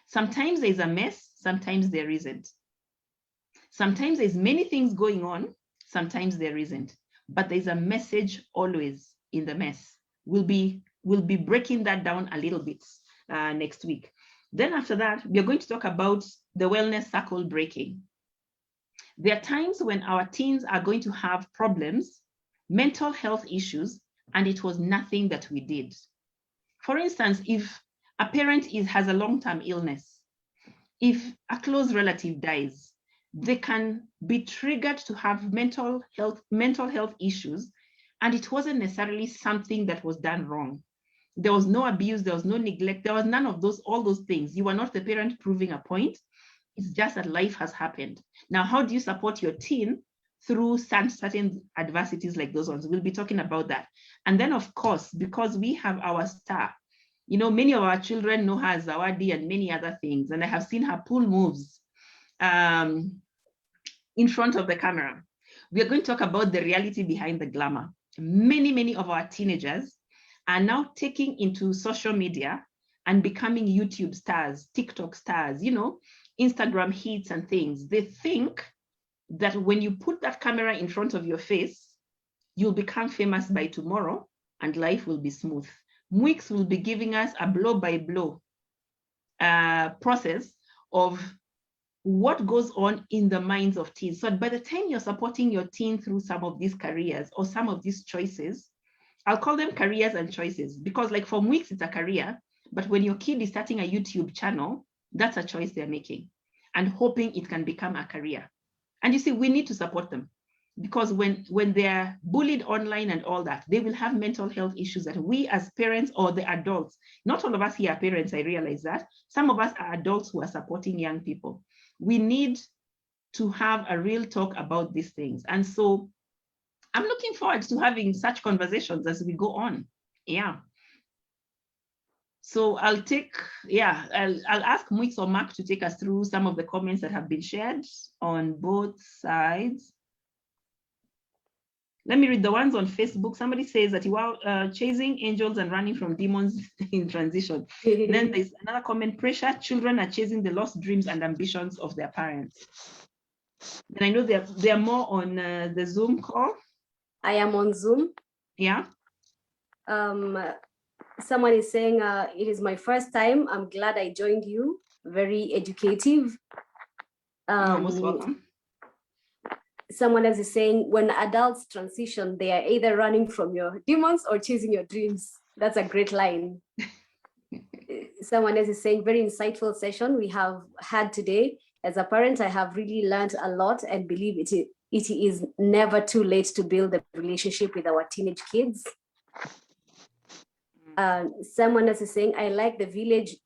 Sometimes there's a mess, sometimes there isn't. Sometimes there's many things going on, sometimes there isn't. But there's a message always in the mess. We'll be breaking that down a little bit next week. Then after that, we are going to talk about the wellness circle breaking. There are times when our teens are going to have problems, mental health issues, and it was nothing that we did. For instance, if a parent has a long-term illness, if a close relative dies, they can be triggered to have mental health issues, and it wasn't necessarily something that was done wrong. There was no abuse, there was no neglect, there was none of all those things. You are not the parent proving a point. It's just that life has happened. Now, how do you support your teen through certain adversities like those ones? We'll be talking about that. And then, of course, because we have our star, many of our children know her as Zawadi and many other things. And I have seen her pull moves in front of the camera. We are going to talk about the reality behind the glamour. Many of our teenagers are now taking into social media and becoming YouTube stars, TikTok stars, Instagram hits and things. They think that when you put that camera in front of your face, you'll become famous by tomorrow and life will be smooth. Mwix will be giving us a blow-by-blow process of what goes on in the minds of teens. So by the time you're supporting your teen through some of these careers or some of these choices, I'll call them careers and choices, because like for Mwix, it's a career, but when your kid is starting a YouTube channel, that's a choice they're making and hoping it can become a career. And you see, we need to support them, because when they're bullied online and all that, they will have mental health issues that we as parents or the adults, not all of us here are parents, I realize that. Some of us are adults who are supporting young people. We need to have a real talk about these things. And so I'm looking forward to having such conversations as we go on. Yeah. So I'll ask Mwix or Mark to take us through some of the comments that have been shared on both sides. Let me read the ones on Facebook. Somebody says that you are chasing angels and running from demons in transition. Then there's another comment: pressure, children are chasing the lost dreams and ambitions of their parents. And I know they're more on the Zoom call. I am on Zoom. Yeah. Someone is saying, it is my first time. I'm glad I joined you. Very educative. You're most welcome. Someone else is saying, when adults transition, they are either running from your demons or chasing your dreams. That's a great line. Someone else is saying, very insightful session we have had today. As a parent, I have really learned a lot and believe it is never too late to build a relationship with our teenage kids. Someone else is saying, I like the village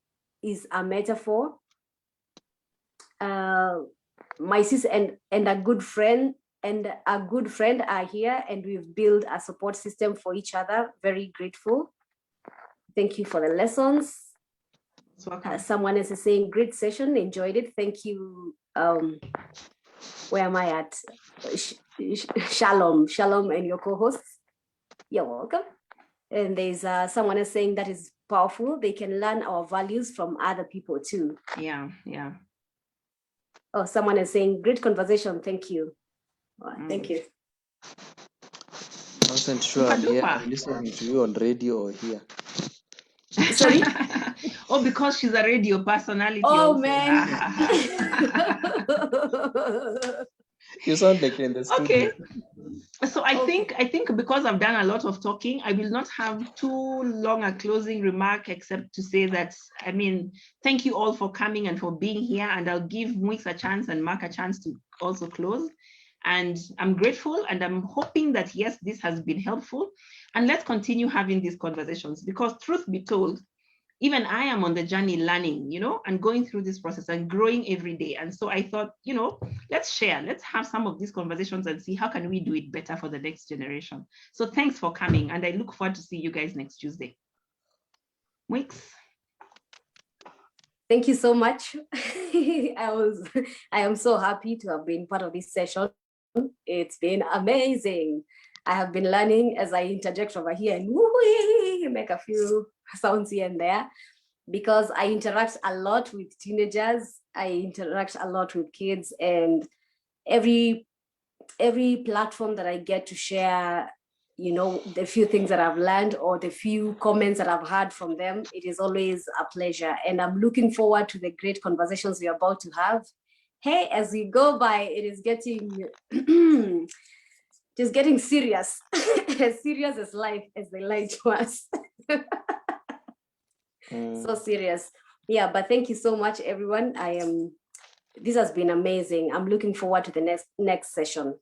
is a metaphor. My sis and a good friend are here, and we've built a support system for each other. Very grateful. Thank you for the lessons. Someone else is saying, great session, enjoyed it. Thank you. Where am I at? Shalom and your co-hosts. You're welcome. And there's someone else saying that is powerful. They can learn our values from other people too. Yeah. Oh, someone is saying, great conversation. Thank you. Thank you. I wasn't sure I'm listening to you on radio or here. Sorry? Oh, because she's a radio personality. Oh, also. man. You sound like you're in the studio. Okay. So I think because I've done a lot of talking, I will not have too long a closing remark, except to say that, I mean, thank you all for coming and for being here. And I'll give Mwix a chance and Mark a chance to also close. And I'm grateful, and I'm hoping that, yes, this has been helpful. And let's continue having these conversations, because truth be told, even I am on the journey learning, and going through this process and growing every day. And so I thought, let's share, let's have some of these conversations and see how can we do it better for the next generation. So thanks for coming, and I look forward to see you guys next Tuesday. Mwix. Thank you so much. I am so happy to have been part of this session. It's been amazing. I have been learning as I interject over here and make a few sounds here and there, because I interact a lot with teenagers. I interact a lot with kids, and every platform that I get to share, the few things that I've learned or the few comments that I've heard from them, it is always a pleasure. And I'm looking forward to the great conversations we're about to have. Hey, as we go by, it is getting just getting serious, as serious as life, as they lie to us. So serious. Yeah, but thank you so much, everyone. This has been amazing. I'm looking forward to the next session.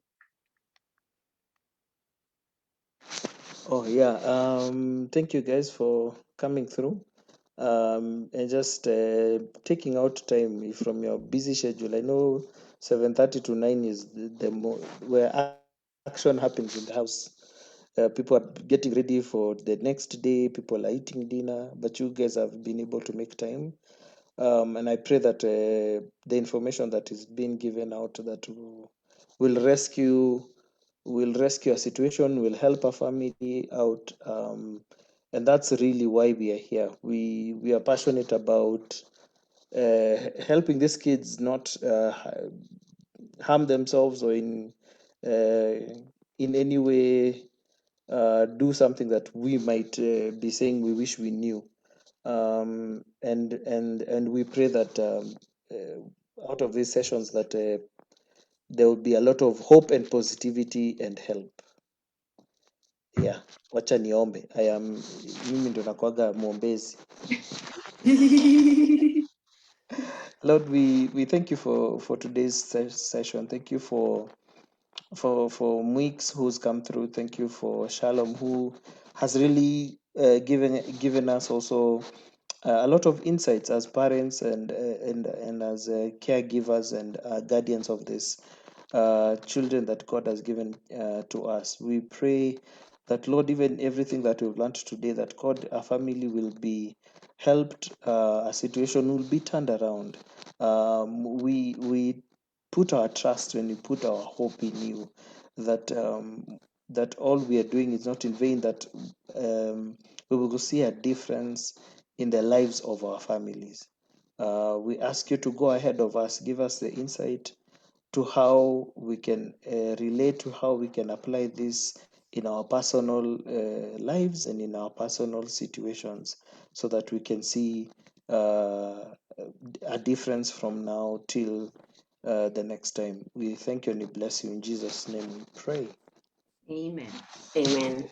Oh yeah, thank you guys for coming through, and just taking out time from your busy schedule. I know 7:30 to 9 is where action happens in the house. People are getting ready for the next day. People are eating dinner, but you guys have been able to make time. And I pray that the information that is being given out that will rescue a situation, will help a family out, and that's really why we are here. We are passionate about helping these kids not harm themselves or in any way do something that we might be saying we wish we knew. And we pray that out of these sessions that there will be a lot of hope and positivity and help. Yeah, wacha niombe. Mimi ndo nakuaga mwombezi. Lord, we thank you for today's session. Thank you for Mwix who's come through. Thank you for Shalom, who has really given us also a lot of insights as parents and as caregivers and guardians of this children that God has given to us. We pray that, Lord, even everything that we've learned today, that God, our family will be helped, a situation will be turned around. We put our trust when we put our hope in you, that that all we are doing is not in vain, that we will see a difference in the lives of our families. We ask you to go ahead of us, give us the insight to how we can relate, to how we can apply this in our personal lives and in our personal situations, so that we can see a difference from now till the next time. We thank you and we bless you. In Jesus' name we pray. Amen. Amen.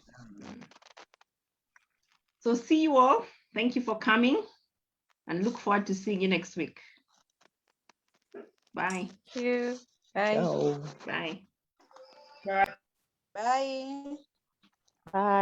So see you all. Thank you for coming and look forward to seeing you next week. Bye. Thank you. Bye. Ciao. Bye. Bye. Bye.